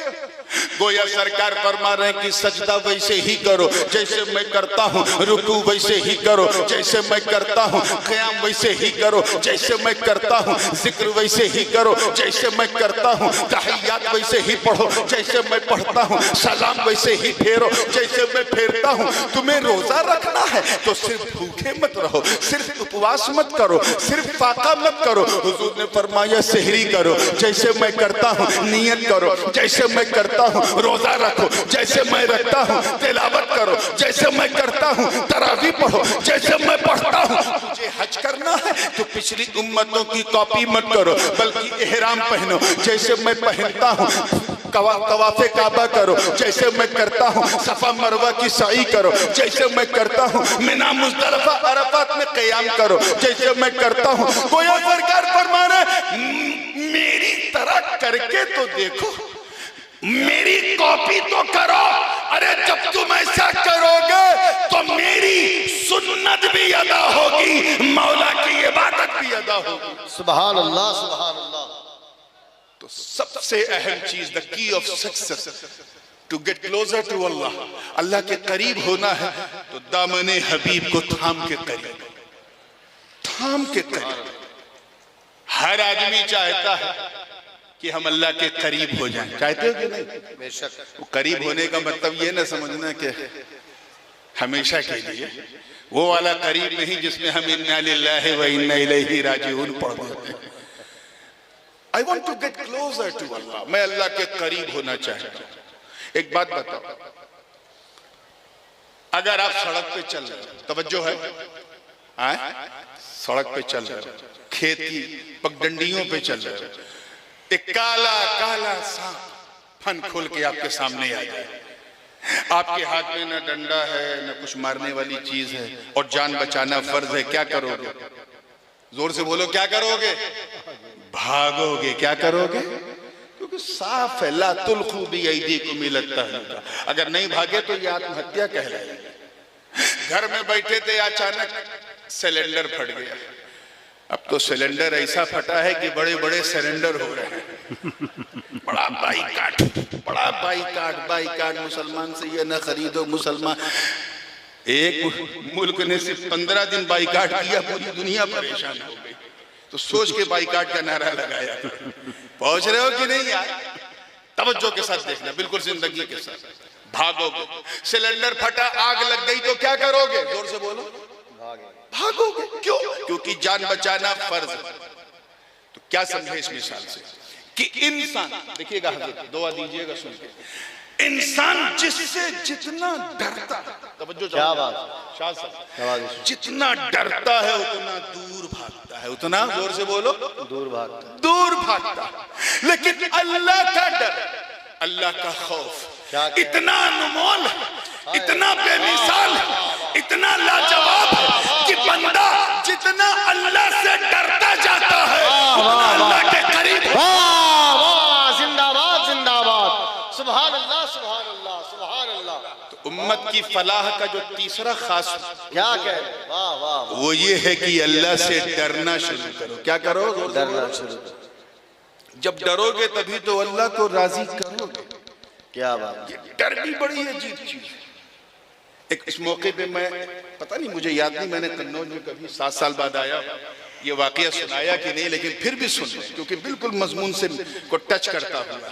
गोया सरकार फरमा रहे हैं कि सजदा वैसे ही करो जैसे मैं करता हूँ, रुकू वैसे ही करो जैसे मैं करता हूँ, क़याम वैसे ही करो जैसे मैं करता हूँ, जिक्र वैसे ही करो जैसे मैं करता हूँ, तहियात वैसे ही पढ़ो जैसे मैं पढ़ता हूँ, सलाम वैसे ही फेरो जैसे मैं फेरता हूँ। तुम्हें रोजा रखना है तो सिर्फ भूखे मत रहो, सिर्फ उपवास मत करो, सिर्फ फाका मत करो। हुजूर ने फरमाया सहरी करो जैसे मैं करता हूँ, नियत करो जैसे मैं करता हूँ, रोजा रखो जैसे मैं रखता हूँ, तिलावत करो जैसे मैं करता हूँ, तरावी पढ़ो जैसे मैं पढ़ता हूँ। तुझे हज करना है तो पिछली उम्मतों की कॉपी मत करो, बल्कि एहराम पहनो जैसे मैं पहनता हूँ, तवाफ़े काबा करो जैसे मैं करता हूँ, सफा मरवा की सई करो जैसे मैं करता हूँ, मिना मुज़दलिफ़ा अरफात में क़याम करो जैसे मैं करता हूँ। कोई सरकार फरमा रहे मेरी तरह करके तो देखो, मेरी कॉपी तो करो। अरे जब तुम ऐसा करोगे तो मेरी सुन्नत भी अदा होगी, मौला की इबादत भी अदा होगी। सुभान अल्लाह, सुभान अल्लाह। तो सबसे अहम चीज, the key of success to get closer to अल्लाह, अल्लाह के करीब होना है तो दामने हबीब को थाम के करीब, थाम के करीब। हर आदमी चाहता है कि हम अल्लाह के करीब हो जाएं, चाहते हो कि नहीं? बेशक। वो करीब होने का मतलब ये ना समझना कि हमेशा के लिए, वो वाला करीब नहीं जिसमें हम इन्ना लिल्लाहि व इन्ना इलैहि राजिऊन पढ़ देते हैं। I want to get closer to Allah, मैं अल्लाह के करीब होना चाहता हूँ। एक बात बताओ, अगर आप सड़क पे चल रहे हो, तवज्जो है, सड़क पे चल रहे हो, खेत की पगडंडियों पे चल रहे हो, एक काला काला सांप फन खोल के आपके सामने आ जाए, आपके हाथ में न डंडा है न कुछ मारने वाली चीज है और जान बचाना फर्ज है, क्या करोगे? जोर से बोलो, क्या करोगे? भागोगे। क्या करोगे? क्योंकि साफ है, ला तुल्खू बियदीकुम इला तहलुका। अगर नहीं भागे तो ये आत्महत्या कहलाएगी। घर में बैठे थे, अचानक सिलेंडर फट गया। अब तो सिलेंडर ऐसा फटा है कि बड़े बड़े सिलेंडर हो रहे हैं। बड़ा बाइकाट, बड़ा बाइकाट, मुसलमान से ये न खरीदो, मुसलमान। एक मुल्क ने सिर्फ 15 दिन बाइकाट किया, पूरी दुनिया परेशान हो गई। तो सोच के बाइकाट का नारा लगाया। पहुंच रहे हो कि नहीं यार? तवज्जो के साथ देखना, बिल्कुल जिंदगी के साथ। भागोगे, सिलेंडर फटा, आग लग गई तो क्या करोगे? जोर से बोलो, भागोगे। क्यों? क्योंकि जान बचाना फर्ज है। तो क्या समझे इस मिसाल से कि इंसान, देखिएगा हज़रत, दुआ दीजिएगा सुन के, इंसान जिससे जितना डरता, तवज्जो, क्या बात, शाह साहब, जितना डरता है उतना दूर भागता है, उतना, जोर से बोलो, दूर भागता, दूर भागता। लेकिन अल्लाह का डर, अल्लाह का खौफ इतना अनमोल, इतना बेमिसाल, इतना लाजवाब है कि बंदा जितना अल्लाह से डरता जाता है उतना अल्लाह के करीब। जिंदाबाद, जिंदाबाद, सुभान अल्लाह, सुभान अल्लाह, सुभान अल्लाह। तो उम्मत की फलाह का जो तीसरा खास, क्या कह, वाह वाह, वो ये है कि अल्लाह से डरना शुरू करो। क्या करो? डरना शुरू करो। जब डरोगे तभी तो अल्लाह को राजी करोगे। क्या बात, डर भी बड़ी अजीब चीज है। एक इस मौके पे मैं, पता नहीं मुझे याद नहीं, मैंने कन्नौज में कभी 7 साल बाद आया, ये वाकया सुनाया कि नहीं, लेकिन फिर भी सुन लें क्योंकि बिल्कुल मजमून से को टच करता हुआ।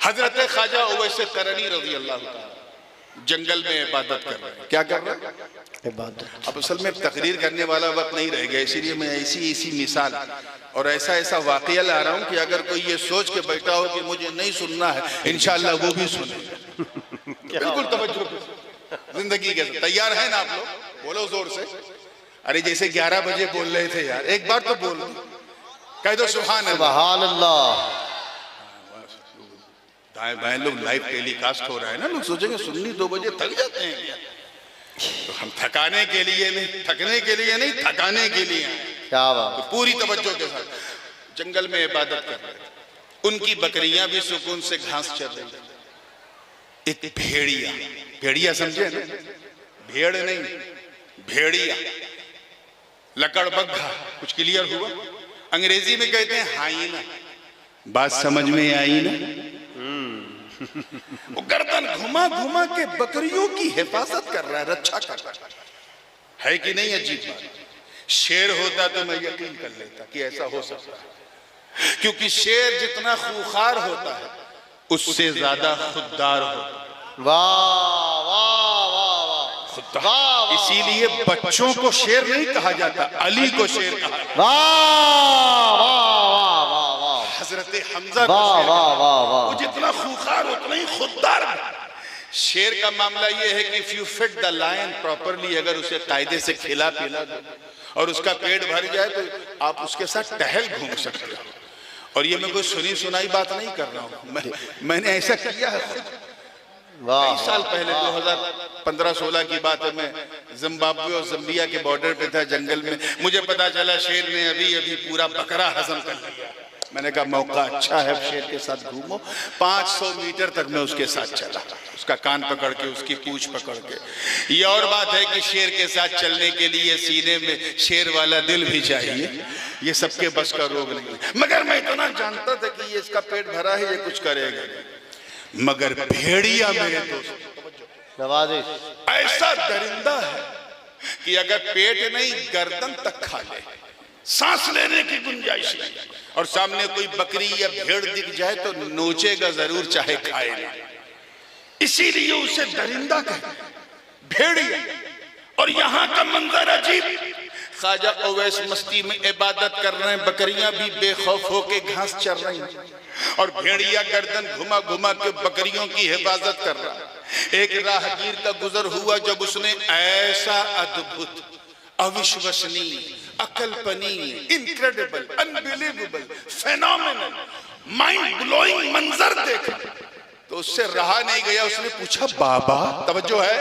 हजरत ख्वाजा उवैस करनी रज़ी अल्लाह ताला जंगल में इबादत कर रहे हैं। क्या कर रहे हैं? इबादत। अब असल में तकरीर करने वाला वक्त नहीं रह गया, इसीलिए मैं ऐसी मिसाल और ऐसा वाकया ला रहा हूँ कि अगर कोई ये सोच के बैठा हो कि मुझे नहीं सुनना है, इंशाअल्लाह वो भी सुने। बिल्कुल तवज्जो, जिंदगी के तैयार है ना आप लोग? बोलो जोर से। अरे जैसे 11 बजे बोल रहे थे यार, एक बार तो बोल कह दो सुभान अल्लाह। दाएं बाएं लोग लाइव टेलीकास्ट हो रहा है ना, लोग सोचेंगे सुन्नी 2 बजे थक जाते हैं। तो हम थकाने के लिए नहीं, थकने के लिए नहीं, थकाने के लिए। क्या बात। तो पूरी तवज्जो के साथ जंगल में इबादत कर रहे थे। उनकी बकरियां भी सुकून से घास चर रही थी। एक भेड़िया, भेड़िया समझे ना, भेड़ नहीं, भेड़िया, लकड़बग्घा, कुछ क्लियर हुआ? अंग्रेजी में कहते हैं हाइना। बात समझ में आई ना? वो गर्दन घुमा घुमा के बकरियों की हिफाजत कर रहा है, रक्षा कर रहा है कि नहीं? अजीब बात। शेर होता तो मैं यकीन कर लेता कि ऐसा हो सकता है, क्योंकि शेर जितना खूंखार होता है उससे ज्यादा खुददार होता है। वाह वाह वाह वाह वाह। इसीलिए बच्चों को शेर नहीं कहा जाता, अली को शेर कहा जाता। वाह वाह वाह वाह वाह। हजरत हमजा को वाह शेर वाह वाह वाह। वो जितना खूंखार उतना ही खुददार है। शेर का मामला ये है कि if you fit the lion properly, अगर उसे कायदे से खिला पिला दो और उसका पेट भर जाए तो आप उसके साथ टहल घूम सकते हो। और ये मैं कोई सुनी सुनाई बात नहीं कर रहा हूँ, मैंने ऐसा किया है खुद। कई साल पहले 2015-16 की बात है, मैं जिम्बाब्वे और जम्बिया के बॉर्डर पे था, जंगल में। मुझे पता चला शेर ने अभी अभी पूरा बकरा हजम कर लिया। मैंने कहा मौका अच्छा है, शेर के साथ घूमो। 500 मीटर तक मैं उसके साथ चला, उसका कान पकड़ के, उसकी पूंछ पकड़ के। ये और बात है कि शेर के साथ चलने के लिए सीने में शेर वाला दिल भी चाहिए, ये सबके बस का रोग नहीं। मगर मैं इतना जानता था कि ये इसका पेट भरा है, ये कुछ करेगा। मगर भेड़िया मेरे दोस्त ऐसा दरिंदा है कि अगर पेट नहीं गर्दन तक खा ले, सांस लेने की गुंजाइश नहीं, और सामने कोई बकरी या भेड़ दिख जाए तो नोचेगा जरूर, चाहे खाए ना। इसीलिए उसे दरिंदा कहते हैं, भेड़िया। और यहाँ का मंजर अजीब। ख्वाजा ओवैस मस्ती में इबादत कर रहे हैं, बकरियां भी बेखौफ होके घास चर रही हैं, और भेड़िया गर्दन घुमा घुमा के बकरियों की हिफाजत कर रहा है। एक राहगीर का गुजर हुआ जब उसने ऐसा अद्भुत, अविश्वसनीय, अकल्पनीय, incredible, unbelievable, phenomenal, mind blowing मंजर देखा तो उससे रहा नहीं गया। उसने पूछा, बाबा, तवज्जो है,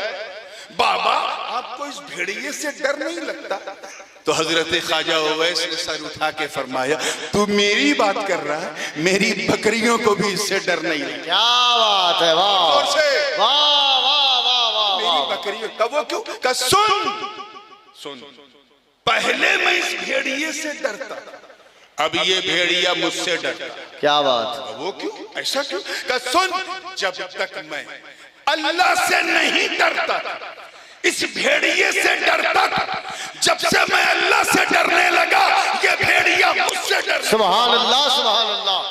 बाबा आपको इस भेड़िए से डर नहीं लगता? तो हजरत ख्वाजा ओवैस ने सर उठा के फरमाया, तू मेरी बात कर रहा है, मेरी बकरियों को भी इससे डर नहीं लगता। क्या बात है, वाह और से वाह वाह वाह वाह। मेरी बकरियों का वो क्यों का सुन, पहले मैं इस भेड़िए से डरता था, अब ये भेड़िया मुझसे डरता। क्या बात। वो क्यों, ऐसा क्यों? का सुन, जब तक मैं अल्लाह से नहीं डरता था, इस भेड़िए से डरता था। जब से मैं अल्लाह से डरने लगा, ये भेड़िया मुझसे डर। सुभान अल्लाह सुभान अल्लाह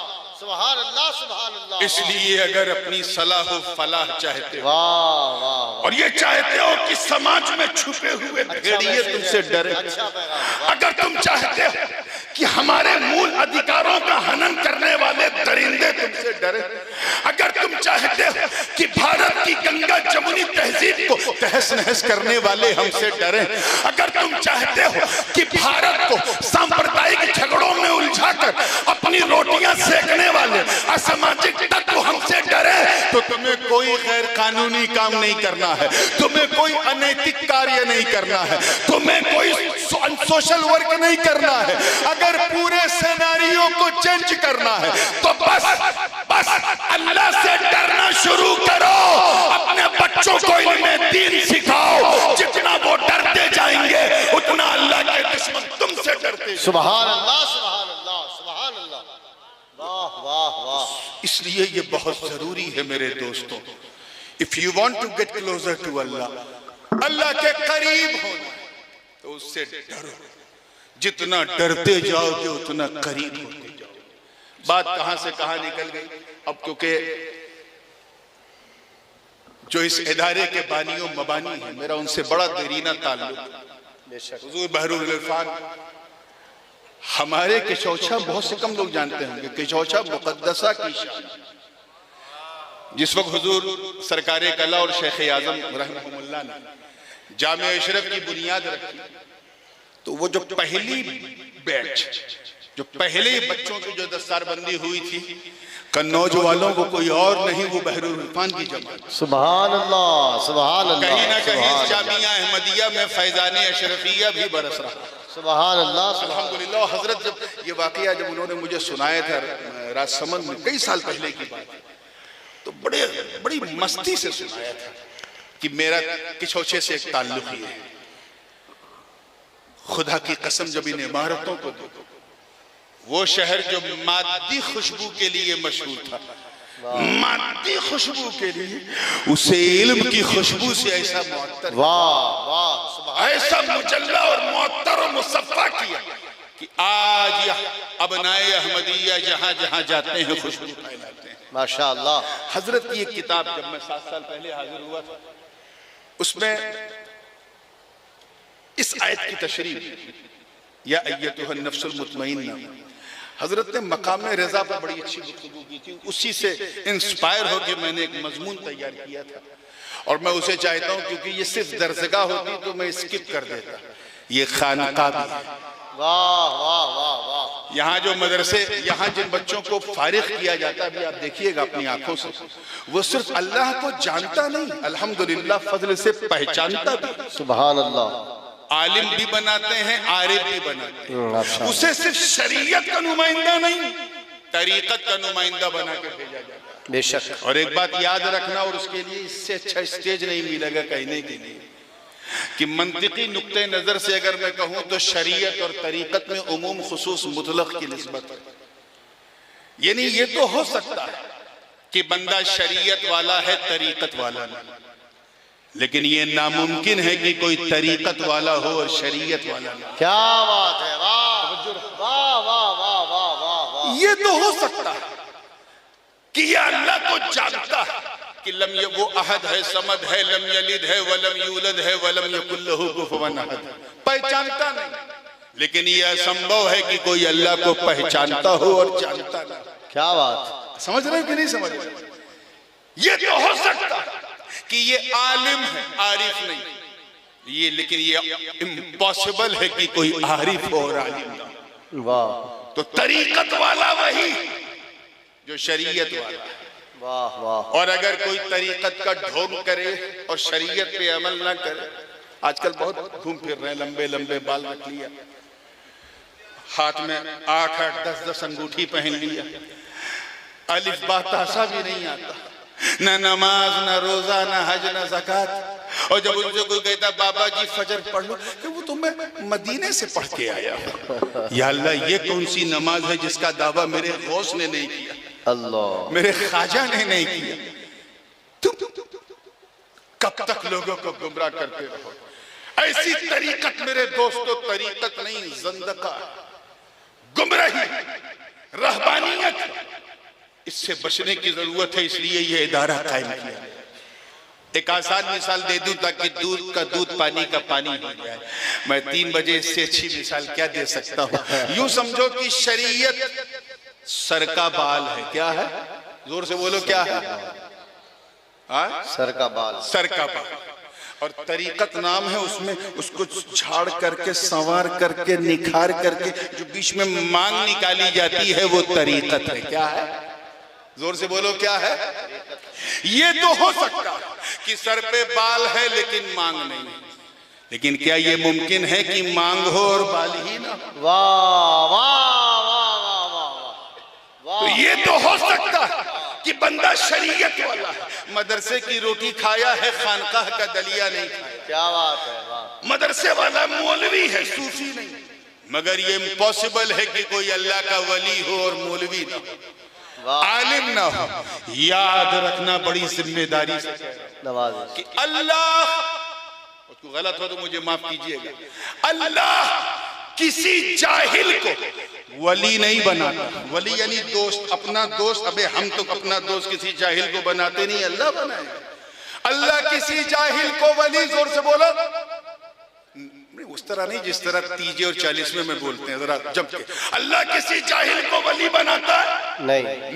सुभान अल्लाह सुभान अल्लाह। इसलिए अगर अपनी सलाह फलाह चाहते हो, वाह वाह, और ये चाहते हो कि समाज में छुपे हुए भेड़िए तुमसे डरे, अगर तुम चाहते हो कि हमारे मूल अधिकारों का हनन करने वाले दरिंदे तुमसे डरे, अगर तुम चाहते हो कि भारत की गंगा जमुनी तहजीब को तहस नहस करने वाले हमसे डरे, अगर तुम चाहते हो कि भारत को सांप्रदायिक झगड़ों में उलझाकर अपनी रोटियां सेकने वाले असामाजिक तत्व हमसे डरे, तो तुम्हें कोई गैर कानूनी काम नहीं करना है, तुम्हें कोई अनैतिक कार्य नहीं करना है, तुम्हें कोई सोशल वर्क नहीं करना है। अगर पूरे सिनेरियो को चेंज करना है तो बस अल्लाह से डरना शुरू करो। अपने बच्चों को इल्मे दीन सिखाओ, जितना वो डरते जाएंगे उतना अल्लाह के दुश्मन तुमसे डरते। सुभान अल्लाह सुभान अल्लाह सुभान अल्लाह, वाह वाह वाह। इसलिए ये बहुत जरूरी है मेरे दोस्तों, if you want to get closer to अल्लाह, अल्लाह के करीब होना तो उससे डरो। जितना डरते जाओगे उतना करीब होते जाओगे। बात कहां से कहां निकल गई अब, क्योंकि जो इस इदारे के बानियों मबानी है, मेरा उनसे बड़ा देरीना ताल्लुक। हुजूर बहरुल इरफान, हमारे किशौछा बहुत से कम लोग जानते होंगे, किशौछा मुकद्दसा की शान। जिस वक्त हुजूर सरकारे कला और शेख आजम रहमहुल्लाह ने जामे अशरफ की बुनियाद रखी, तो वो जो पहली बैच, जो पहले बच्चों की जो दस्तारबंदी हुई थी कन्नौज वालों को कोई और नहीं, वो बहरुल इरफान की जमात। सुभान अल्लाह सुभान अल्लाह। कहीं ना कहीं जामिया अहमदिया में फैजान अशरफिया भी बरस रहा। सुभान अल्लाह अल्हम्दुलिल्लाह। हजरत जब ये वाकया जब उन्होंने मुझे सुनाया था राजसमंद में, कई साल पहले की बात है, तो बड़ी मस्ती से सुनाया था कि मेरा किछोछे से एक ताल्लुक ही है। खुदा की कसम, जब इन इमारतों को देखो, वो शहर जो मादी खुशबू के लिए मशहूर था, मादी खुशबू के लिए उसे इल्म की खुशबू से ऐसा मुअत्तर, वाह वाह, ऐसा मुजल्ला और मुअत्तर और मुसफ़्फ़ा किया कि आज अबनाए अहमदिया जहां जहां जाते हैं खुशबू फैलाते हैं। माशाअल्लाह। हजरत की एक किताब जब मैं 7 साल पहले हाजिर हुआ था, उसमें इस आयत की तशरीह, या अय्यतुहन नफ्सुल मुतमइन्ना, हजरत ने मकाम रज़ा पर बड़ी अच्छी गुफ्तगू की थी। उसी से इंस्पायर होकर मैंने एक मजमून तैयार किया था और मैं उसे चाहता हूं, क्योंकि ये सिर्फ दरसगाह होती तो मैं स्किप कर देता। ये खानका भी है। वाह वाह वाह वाह। यहाँ जो मदरसे, यहाँ जिन बच्चों को फारिग किया जाता है, अभी आप देखिएगा अपनी आंखों से, वो सिर्फ अल्लाह को जानता नहीं, अल्हम्दुलिल्लाह फजल से पहचानता भी। सुभान अल्लाह। आलिम भी बनाते हैं, आरिफ भी बनाते हैं। उसे सिर्फ शरीयत का नुमाइंदा नहीं, तरीकत का नुमाइंदा बना के भेजा जाता है। बेशक। और एक बात याद रखना, और उसके लिए इससे अच्छा स्टेज नहीं मिलेगा कहने के लिए, कि मंतिकी नुक्ते नजर से अगर मैं कहूं तो शरीयत और तरीकत में उमूम खुसूस मुतलक की निस्बत है। यानी ये तो हो सकता है कि बंदा शरीयत वाला है, तरीकत वाला नहीं, लेकिन ये नामुमकिन है कि कोई तरीकत वाला हो और शरीयत वाला नहीं। क्या बात है, वाह वाह वाह वाह वाह वाह। ये तो हो सकता है कि ये अल्लाह को जानता है कि वो अहद है, समद है, लम यलिद है, वलम यूलद है, वलम यकुल लहू कुफुवन अहद, पहचानता नहीं। लेकिन ये असंभव है कि कोई अल्लाह को पहचानता हो और जानता ना। क्या बात, समझ रहे हो कि नहीं समझ रहे? ये तो हो सकता है कि ये आलिम है, आरिफ नहीं ये, लेकिन ये इम्पॉसिबल है कि कोई आरिफ हो और आलिम ना। वाह। तो तरीकत वाला वही जो शरीयत वाला है। वाह वाह। और अगर कोई तरीकत का ढोंग करे और शरीयत पे अमल ना करे, आजकल बहुत घूम फिर रहे हैं, लंबे लंबे बाल रख लिया, हाथ में 8-8 10-10 अंगूठी पहन लिया, अलिफ बा तासा भी नहीं आता, न नमाज, न रोजा, न हज, न ज़कात। और जब उनसे कोई कहता बाबा जी फजर पढ़ लो, कि वो तो मैं मदीने से पढ़ के आया हूं। या अल्लाह, ये कौन सी नमाज है जिसका दावा मेरे गौस ने नहीं किया, अल्लाह मेरे ख्वाजा ने नहीं किया। तुम कब तक लोगों को गुमराह करते रहो? ऐसी तरीकत मेरे दोस्तों, तरीकत नहीं, ज़ंदका, गुमराही, रहबानियत, इससे बचने की जरूरत है। इसलिए यह इदारा कायम किया। एक आसान मिसाल दे दूं ताकि दूध का दूध, पानी का पानी हो जाए। मैं 3 बजे इससे अच्छी मिसाल क्या दे सकता हूं? यूं समझो कि शरीयत सर का बाल है। क्या है? जोर से बोलो, क्या है? सर का बाल, सर का बाल। और तरीकत नाम है उसमें, उसको झाड़ करके, संवार करके, निखार करके जो बीच में मांग निकाली जाती है, वो तरीकत है। क्या है? जोर से बोलो, क्या है? ये तो हो सकता कि सर पे बाल है लेकिन मांग नहीं, लेकिन क्या ये मुमकिन है कि मांग हो और बाल ही ना? वाह वाह वाह वाह। तो ये तो हो सकता है कि बंदा शरीयत वाला है, मदरसे की रोटी खाया है, खानकाह का दलिया नहीं खाया। क्या बात है, वाह। मदरसे वाला मौलवी है, सूफी नहीं। मगर ये इम्पॉसिबल है कि कोई अल्लाह का वली हो और मौलवी ना हो, आलिम ना हो। याद रखना बड़ी जिम्मेदारी से कि अल्लाह, उसको गलत हो तो मुझे माफ कीजिएगा, अल्लाह किसी जाहिल को वली नहीं बनाता। वली यानी दोस्त, अपना दोस्त। अबे हम तो अपना दोस्त किसी जाहिल को बनाते नहीं, अल्लाह बनाएगा। अल्लाह किसी जाहिल को वली, जोर से बोलो, उस तरह नहीं जिस तरह 30 और 40 में मैं बोलते हैं जरा जब के। अल्लाह किसी जाहिल को वली बनाता है?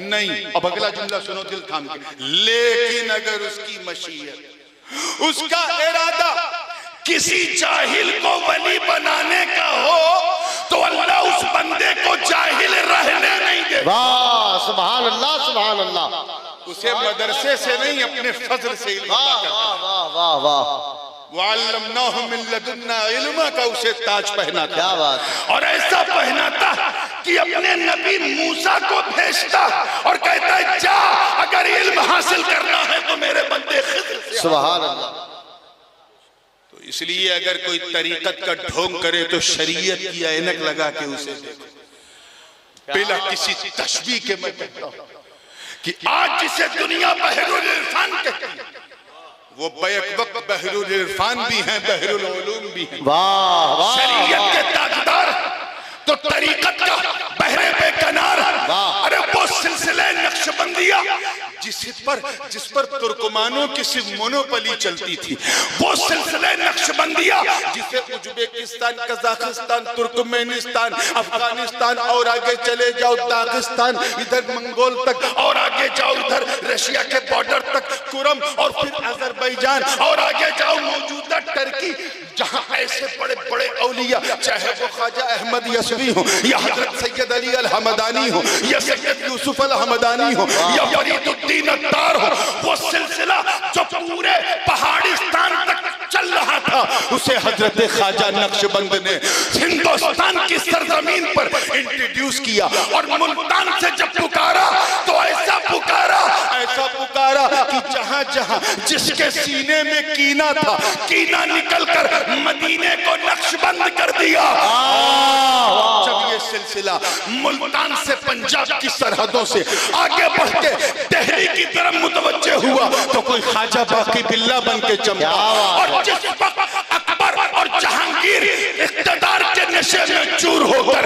नहीं। अब अगला जुमला सुनो दिल थाम के। लेकिन अगर उसकी मशीयत, उसका इरादा किसी जाहिल को वली बनाने का हो, तो अल्लाह उस बंदे को जाहिल रहने नहीं दे। वाह, सुभान अल्लाह, सुभान अल्लाह। उसे मदरसे से नहीं, अपने फजल से इल्म वाह वाह वाह वाह। वअल्लमनाहु मिन लदुन्ना इल्मा का उसे ताज पहनाता। क्या बात। और ऐसा पहनाता कि अपने नबी मूसा को भेजता और कहता है, जा अगर इल्म हासिल करना है तो मेरे बंदे खिज़र से। सुभान अल्लाह। तो इसलिए अगर कोई तरीकत का ढोंग करे तो शरीयत की ऐनक लगा के उसे देखो, बिना किसी तशबीह के। मैं कहता हूं कि आज जिसे दुनिया बहरुल इरफान कहती है, वो बैक वक्त बहरुल इरफान भी हैं, बहरुल उलूम भी हैं। वाह वाह, शरीयत के ताजदार तो तरीकत का बहरे बेकनार। अरे वो सिलसिले नक्शबंदिया जिस पर तुर्कमानों की सिर्फ मोनोपली चलती थी, वो सिलसिले नक्शबंदिया जिसे उज्बेकिस्तान, कजाकिस्तान, तुर्कमेनिस्तान, अफगानिस्तान और आगे चले जाओ दागिस्तान, इधर मंगोल तक और आगे जाओ इधर रशिया के बॉर्डर तक कुरम और फिर अजरबैजान और आगे जाओ मौजूदा टर्की, जहां ऐसे बड़े बड़े औलिया, चाहे वो ख्वाजा अहमद यशवी हो या हजरत सैयद अली अल हमदानी हो या सैयद यूसुफ अल हमदानी हो या फरीदुद्दीन अत्तार हो, वो सिलसिला जो पूरे पहाड़िस्तान तक चल रहा था, उसे हजरत ख्वाजा नक्शबंद ने हिंदुस्तान की सरजमीन पर इंट्रोड्यूस किया। और मुल्तान से जब पुकारा तो ऐसा पुकारा कि जहां जहां जिसके सीने में कीना था, कीना निकलकर मदीने को नक्शबंद कर दिया। जब ये सिलसिला मुल्तान से पंजाब की सरहदों से आगे बढ़ के दिल्ली की तरफ मुतवज्जे हुआ तो कोई ख्वाजा बाकी बिल्ला बन के चमका। और जिस वक्त अकबर और जहांगीर इख्तिदार के नशे में चूर होकर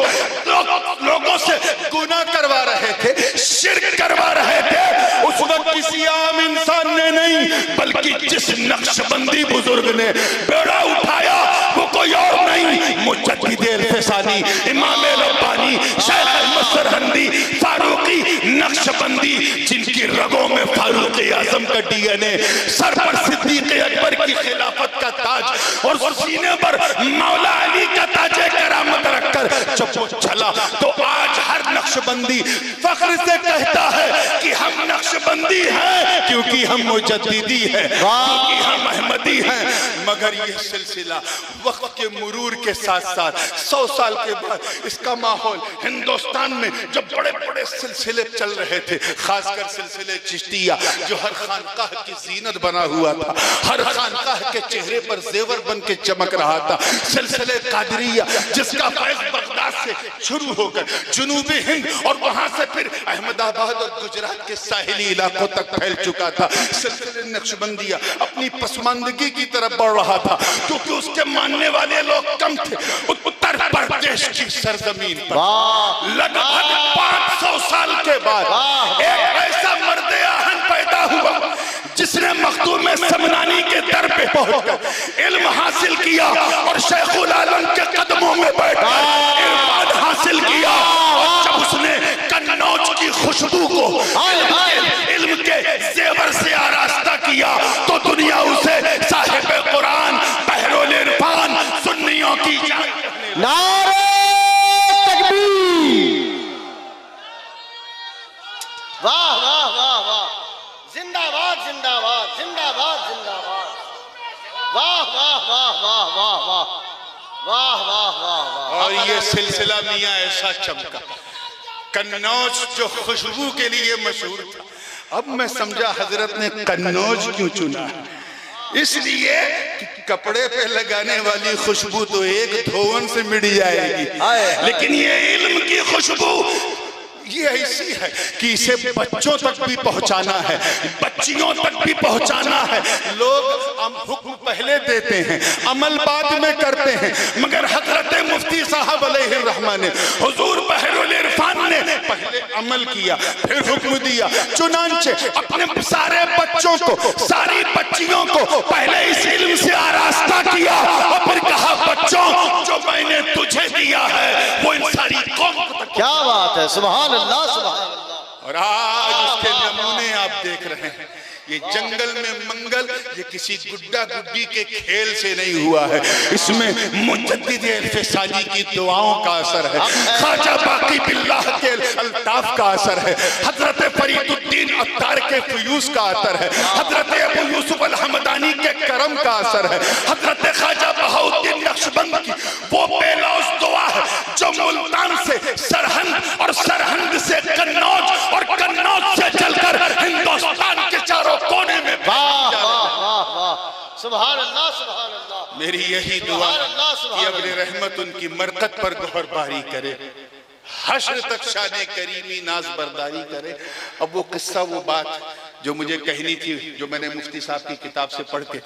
लोगों से गुनाह करवा रहे थे, शिर्क करवा रहे थे, उस वक्त किसी आम इंसान ने नहीं बल्कि जिस नक्शबंदी बुजुर्ग ने बेड़ा उठाया वो कोई और नहीं, मुजद्दिद अल-फसानी, इमाम रब्बानी, शेख अहमद सरहंदी, फारूकी नक्शबंदी, जिनकी रगों में फारूक आजम का डीएनए, सर पर सिद्दीक अकबर की खिलाफत का ताज और सीने पर मौला अली का ताजे करामत रखकर जब वो चला तो आज हर नक्शबंदी फख्र से कहता है कि हम नक्शबंदी हैं क्योंकि हम मुजद्दिदी हैं, क्योंकि हम अहमदी हैं। मगर ये सिलसिला वक्त के मुरूर के साथ साथ 100 साल के बाद इसका माहौल हिंदुस्तान में जब बड़े बड़े सिलसिले चल रहे थे, खासकर सिलसिले चिश्तिया जो हर खानकाह की जीनत बना हुआ था, हर खानकाह के चेहरे पर जेवर बन के चमक रहा था, सिलसिले कादरिया जिसका फैज बगदाद से शुरू होकर जुनूबी हिंद और वहां से फिर अहमदाबाद और गुजरात के साहिली इलाकों तक फैल चुका था, सिलसिले नक्शबंदिया अपनी पसमानदगी की तरफ बढ़ रहा था क्योंकि उसके मानने वाले लोग कम थे। उत्तर प्रदेश की सरजमीन पर लगभग 500 साल के बाद एक ऐसा मर्दे आहन पैदा हुआ जिसने मखदूम समनानी के दर पे पहुंचकर इल्म हासिल किया और शेखुल आलम के कदमों में बैठकर इल्म हासिल किया। और जब उसने कन्नौज की खुशबू को इल्म के जेवर से आरास्ता किया तो दुनिया उसे साहिब कुरान, बहरुल इरफान, सुन्नियों की नारे तकबीर, वाह वाह वाह वाह, जिंदाबाद जिंदाबाद जिंदाबाद जिंदाबाद, वाह वाह वाह वाह वाह वाह वाह वाह वाह। और ये सिलसिला मियां ऐसा चमका, कन्नौज जो खुशबू के लिए मशहूर था, अब मैं समझा हजरत ने कन्नौज क्यों चुना, इसलिए कि कपड़े पे लगाने वाली खुशबू तो एक धोवन से मिट जाएगी, लेकिन ये इल्म की खुशबू ये ऐसी है कि इसे बच्चों तक भी पहुंचाना है, बच्चियों तक भी पहुंचाना है। लोग हुक्म पहले देते हैं, अमल बाद में करते हैं, मगर हजरत मुफ्ती साहब अलैहिर्रहमान ने, हुजूर बहरुल इरफान ने पहले अमल किया फिर हुक्म दिया, चुनांचे अपने सारे बच्चों को, सारी बच्चियों को पहले इस इल्म से आरास्ता किया और फिर कहा बच्चों जो मैंने तुझे दिया है वो इन सारी कौम को। क्या बात है, सुभान अल्लाह सुभान अल्लाह। और आज उसके नमूने आप देख रहे हैं, ये जंगल में मंगल ये किसी गुड्डा गुड्डी के खेल से नहीं हुआ है, इसमें मुजद्दिद अल-फसानी की दुआओं का असर है, ख्वाजा बाकी बिल्लाह के अल्ताफ का असर है, हजरत फरीदुद्दीन अत्तार के फयूस का असर है, हजरत अबू यूसुफ अल हमदानी के करम का असर है, हजरत ख्वाजा बहाउद्दीन नक्शबंद की वो बेलौस दुआ है जो मुल्तान से सरहंद और सरहंद से कन्नौज और कन्नौज से चलकर हिंदुस्तान के चारों कोने में। वाह वाह वाह वाह, सुभान अल्लाह सुभान अल्लाह। मेरी यही दुआ कि अब्र रहमत उनकी मरकत पर गौर बारी करे, हश्र तक शाने करीमी नाज बरदारी करे। अब वो किस्सा, वो बात जो मुझे कहनी थी, जो मैंने मुफ्ती साहब की किताब से पढ़ के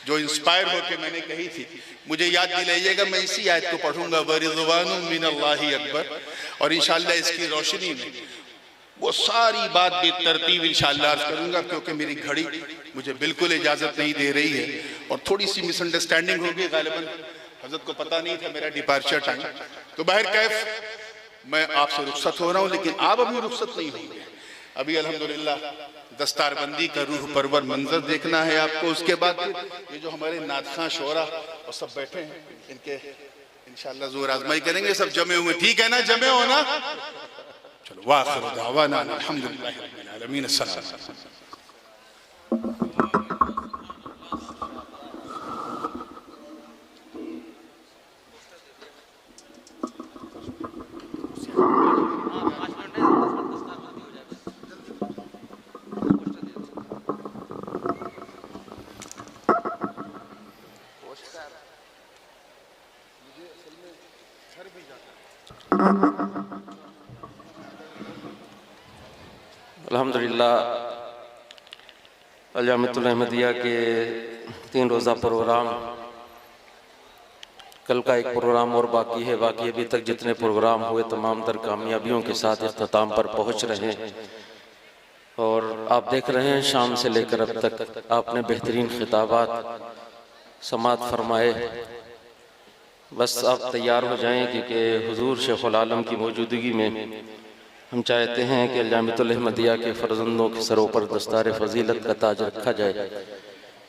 जो इंस्पायर होकर मैंने कही थी, मुझे याद दिलाइएगा। मैं इसी आयत को पढ़ूंगा, वरिज़वानुम मिनल्लाहि अकबर, और इंशाअल्लाह इसकी रोशनी में वो सारी बात बेतरतीब इंशाअल्लाह अर्ज करूंगा, क्योंकि मेरी घड़ी मुझे बिल्कुल इजाजत नहीं दे रही है और थोड़ी सी मिसअंडरस्टैंडिंग होगी। गालिबन हजरत को पता नहीं था मेरा डिपार्चर टाइम, तो बाहर कैफ मैं आपसे रुखसत हो रहा हूँ, लेकिन आप अभी रुखसत नहीं होंगे। अभी अल्हम्दुलिल्लाह दस्तारबंदी का रूह परवर मंजर देखना है आपको। उसके बाद ये जो हमारे नादखां शोरा और सब बैठे हैं, इनके इंशाअल्लाह जोर आजमाई करेंगे। सब जमे हुए, ठीक है ना? जमे हो ना? चलो, वाखिर दावाना अल्हम्दुलिल्लाहि रब्बिल आलमीन। अस्सलाम। अल्हम्दुलिल्लाह अल-जामिअतुल अहमदिया के 3 रोज़ा प्रोग्राम, कल का एक प्रोग्राम और बाकी है। बाकी अभी तक जितने प्रोग्राम हुए तमाम तर कामयाबियों के साथ इख्तिताम पर पहुँच रहे हैं और आप देख रहे हैं शाम से लेकर अब तक आपने बेहतरीन खिताबात समात फरमाए। बस आप तैयार हो जाएं क्योंकि हुजूर शेखुल आलम की मौजूदगी में हम चाहते हैं कि अल-जामिअतुल अहमदिया के फ़र्जंदों के सरों पर दस्तार फजीलत का ताज रखा जाए।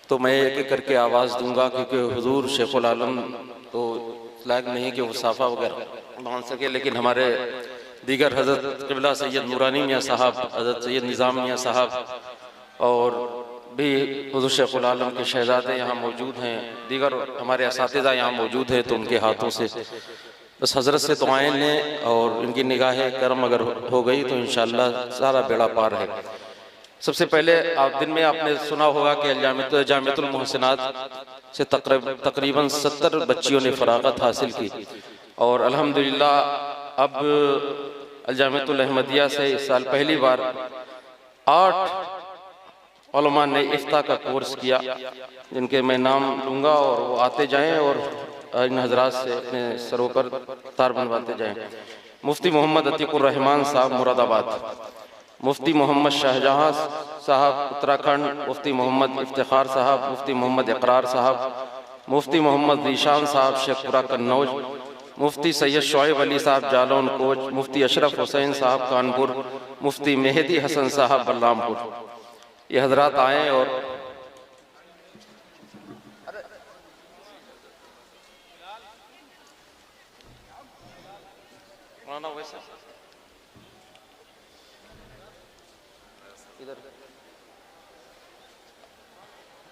तो मैं एक एक करके आवाज़ दूंगा, क्योंकि हुजूर शेखुल आलम तो लायक नहीं कि वो साफ़ा वगैरह बांध सके, लेकिन हमारे दीगर हज़रत क़िबला सैयद नूरानी मियाँ साहब, हज़रत सैयद निज़ाम मियाँ साहब और भी हुजूर शेखुल आलम के शहज़ादे यहाँ मौजूद हैं, दीगर हमारे असातिज़ा यहाँ मौजूद हैं। तो उनके हाथों से बस हज़रत से दुआएं लें और इनकी निगाह करम अगर हो गई तो इंशाअल्लाह सारा बेड़ा पार है। सबसे पहले आप दिन में आपने सुना होगा कि जामिअतुल मोहसिनात से तकरीबन 70 बच्चियों ने फ़राग़त हासिल की और अल्हम्दुलिल्लाह अब अल-जामिअतुल अहमदिया से इस साल पहली बार 8 उलमा ने इफ्ता का कोर्स किया, जिनके मैं नाम लूँगा और वो आते जाएँ और इन हजरात से अपने सरों पर तार बनवाते जाएँ। मुफ्ती मोहम्मद अतीकुर रहमान साहब मुरादाबाद, मुफ्ती मोहम्मद शाहजहाँ साहब उत्तराखंड, मुफ्ती मोहम्मद इफ्तिखार साहब, मुफ्ती मोहम्मद इकरार साहब, मुफ्ती मोहम्मद ज़ीशान साहब शेखपुरा कन्नौज, मुफ्ती सैयद शोएब अली साहब जालौन कोच, मुफ्ती अशरफ हुसैन साहब कानपुर, मुफ्ती मेहदी हसन साहब बलरामपुर। ये हजरात आएँ और वैसा इधर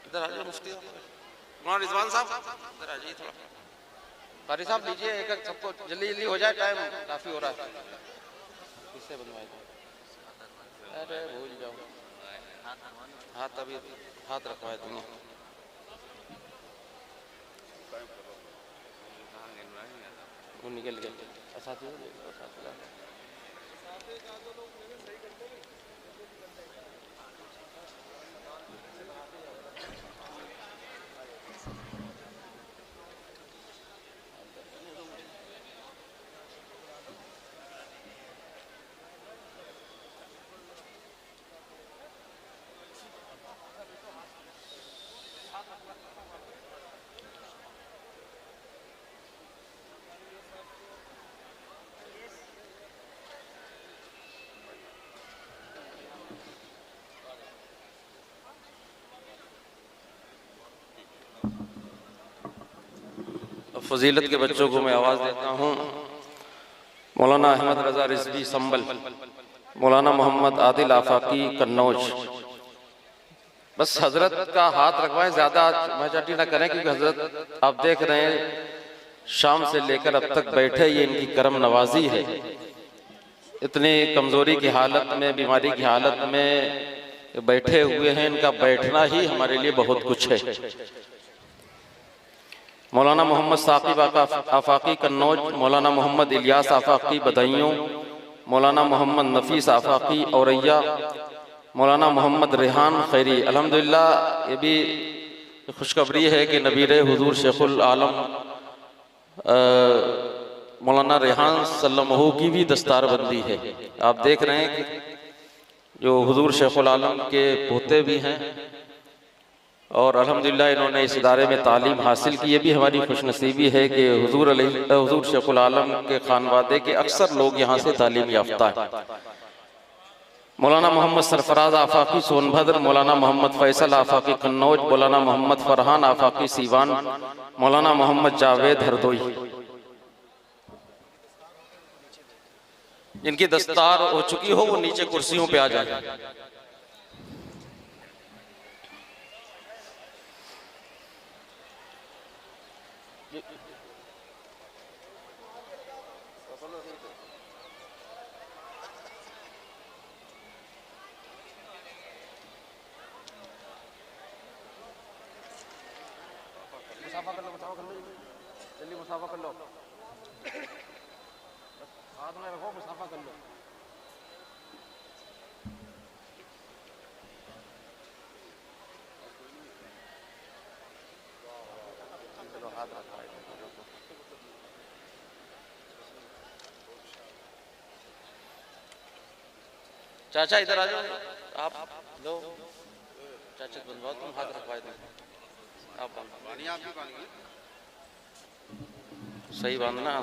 इधर आ जाइए। मुफ्ती रिजवान साहब इधर आ जाइए, थोड़ा कारी साहब लीजिए, एक एक सबको जल्दी जल्दी हो जाए, टाइम काफी हो रहा है। किससे बनवाए? अरे भूल जाओ, हाथ अभी हाथ रखवाए तुमने। वो निकल गए साथी। फजीलत के बच्चों को मैं आवाज़ देता हूँ। मौलाना अहमद रज़ा रिजवी संबल, मौलाना मोहम्मद आदिल आफाकी कन्नौज। बस हजरत का हाथ रखवाएं, ज़्यादा महचाटी ना करें, क्योंकि हजरत आप देख रहे हैं शाम से लेकर अब तक बैठे, ये इनकी करम नवाजी है। इतनी कमज़ोरी की हालत में, बीमारी की हालत में बैठे हुए हैं, इनका बैठना ही हमारे लिए बहुत कुछ है। मौलाना मोहम्मद साकिब आफाकी कन्नौज, मौलाना मोहम्मद इलियास आफाकी बदायूं, मौलाना मोहम्मद नफीस आफाकी औरैया, मौलाना मोहम्मद रेहान खैरी। अल्हम्दुलिल्लाह ये भी खुशखबरी है कि नबीर हुजूर शेखुल आलम मौलाना रेहान सल्लमहू की भी दस्तारबंदी है। आप देख रहे हैं कि जो हुजूर शेखुल आलम के पोते भी हैं और अल्हम्दुलिल्लाह इन्होंने इस इदारे में तालीम हासिल की। ये भी हमारी खुशनसीबी है कि हुजूर शेखुल आलम के खानवादे के अक्सर लोग यहाँ से तालीम याफ्ता है। मौलाना मोहम्मद सरफराज आफाकी सोनभद्र, मौलाना मोहम्मद फैसल आफाकी कन्नौज, मौलाना मोहम्मद फरहान आफाकी सीवान, मौलाना मोहम्मद जावेद हरदोई। जिनकी दस्तार हो चुकी हो वो नीचे कुर्सियों पे आ जाए। मुसाफा कर लो, जल्दी मुसाफा कर लो, हाथ में रखो, मुसाफा कर लो। चलो हाथ रखा है। चाचा इधर आ जाओ, आप लो चाचा बनवाओ, तुम हाथ रखवाए दो। आप सही बांधना।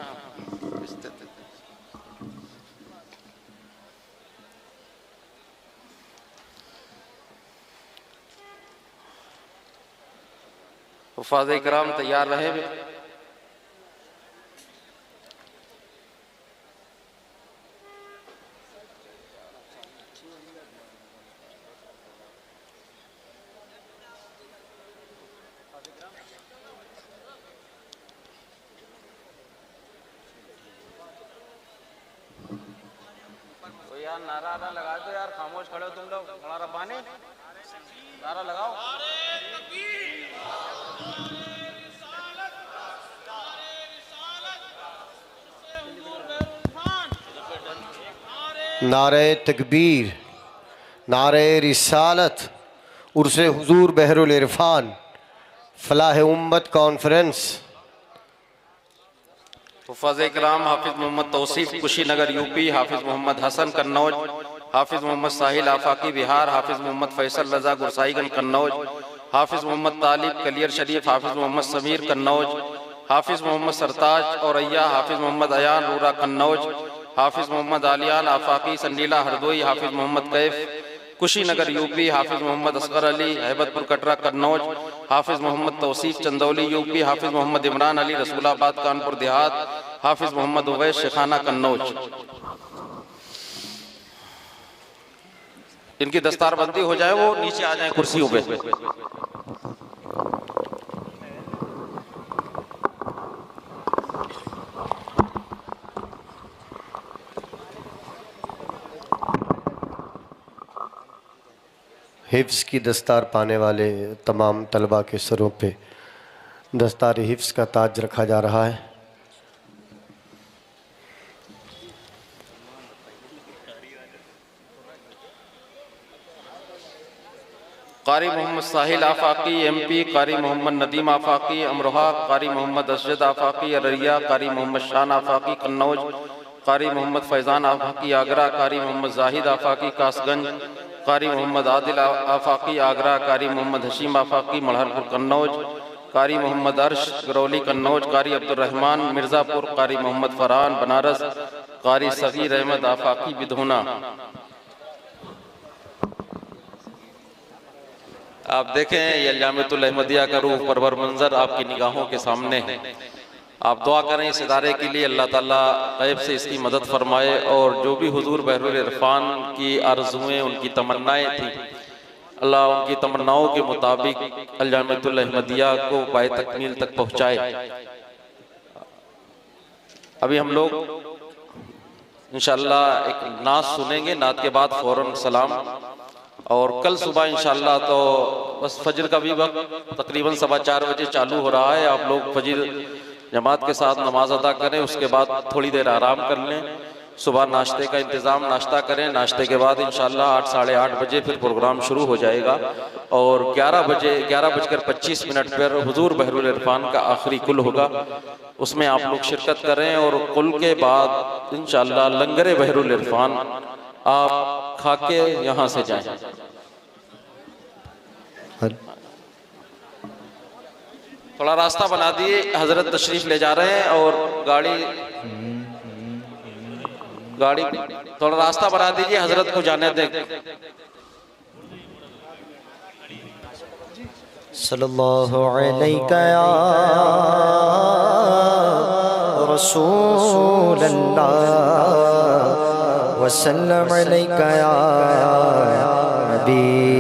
हुफ़ाज़ इकराम तैयार रहे। तो यार नारा लगा दो यार, खामोश खड़े हो तुम लोग। हमारा पानी नारा लगाओ। नारे तकबीर, नारे रिसालत, उर्से हुजूर बहरुल इरफान, फलाह उम्मत कॉन्फ्रेंस। हुफ़ाज़ इकराम हाफिज़ मोहम्मद तौसीफ कुशीनगर यूपी, हाफिज़ मोहम्मद हसन कन्नौज, हाफिज़ मोहम्मद साहिल आफाकी बिहार, हाफिज़ मोहम्मद फैसल रजा गुरसाईगंज कन्नौज, हाफिज़ मोहम्मद तालिब कलियर शरीफ, हाफिज़ मोहम्मद समीर कन्नौज, हाफिज़ मोहम्मद सरताज औरैया, हाफिज़ मोहम्मद अयान रूरा कन्नौज, हाफिज़ मोहम्मद आलियान आफाकी संडीला हरदोई, हाफिज़ मोहम्मद कैफ कुशीनगर यूपी, हाफिज़ मोहम्मद असगर अली हैबतपुर कटरा कन्नौज, हाफिज़ मोहम्मद तौसीफ चंदौली यूपी, हाफिज़ मोहम्मद इमरान अली रसूलाबाद कानपुर देहात, हाफिज़ मोहम्मद उवैस शेखाना कन्नौज। इनकी दस्तारबंदी हो जाए वो नीचे आ जाए कुर्सियों पे। हिफ्ज़ की दस्तार पाने वाले तमाम तलबा के सरों पे दस्तार हिफ्ज़ का ताज रखा जा रहा है। कारी मोहम्मद साहिल आफाकी MP, कारी मोहम्मद नदीम आफाकी अमरोहा, कारी मोहम्मद असजद आफाकी अररिया, कारी मोहम्मद शान आफाकी कन्नौज, कारी मोहम्मद फैज़ान आफाकी आगरा, कारी मोहम्मद जाहिद आफाकी कासगंज, कारी मोहम्मद आदिल आफाकी आगरा, कारी मोहम्मद हशीम आफाकी मलहरपुर कन्नौज, कारी मोहम्मद अर्श गरौली कन्नौज, कारी अब्दुर्रहमान मिर्ज़ापुर, कारी मोहम्मद फरहान बनारस, कारी सगीर अहमद आफाकी बिधोना। आप देखें ये जामिअतुल अहमदिया का रूह परवर मंजर आपकी निगाहों के सामने है। आप दुआ करें इस इदारे के लिए, अल्लाह ताला गैब से इसकी मदद फरमाए और जो भी हुजूर बहरुल इरफान की आरज़ुएं उनकी तमन्नाएं थी, अल्लाह उनकी तमन्नाओं के मुताबिक अल जामिअतुल अहमदिया को पाए तकमील तक पहुँचाए। अभी हम लोग इंशाअल्लाह एक नात सुनेंगे, नात के बाद फ़ौरन सलाम, और कल सुबह इंशाअल्लाह तो बस फजर का भी वक्त तकरीबन 4:15 बजे चालू हो रहा है। आप लोग फजर जमात के साथ नमाज अदा करें, उसके बाद थोड़ी देर आराम कर लें सुबह नाश्ते का इंतज़ाम, नाश्ता करें। नाश्ते के बाद इंशाअल्लाह 8 साढ़े 8 बजे फिर प्रोग्राम शुरू हो जाएगा और 11:25 पर हुजूर बहरुल इरफान का आखिरी कुल होगा, उसमें आप लोग शिरकत करें। और कुल के बाद इंशाअल्लाह लंगरे बहरुल इरफान आप खा के यहाँ से जाएं। थोड़ा रास्ता बना दिए, हजरत तशरीफ ले जा रहे हैं और गाड़ी थोड़ा रास्ता बना दीजिए, हजरत को जाने दें। सल्लल्लाहु अलैका या रसूल अल्लाह वसल्लम अलैका या नबी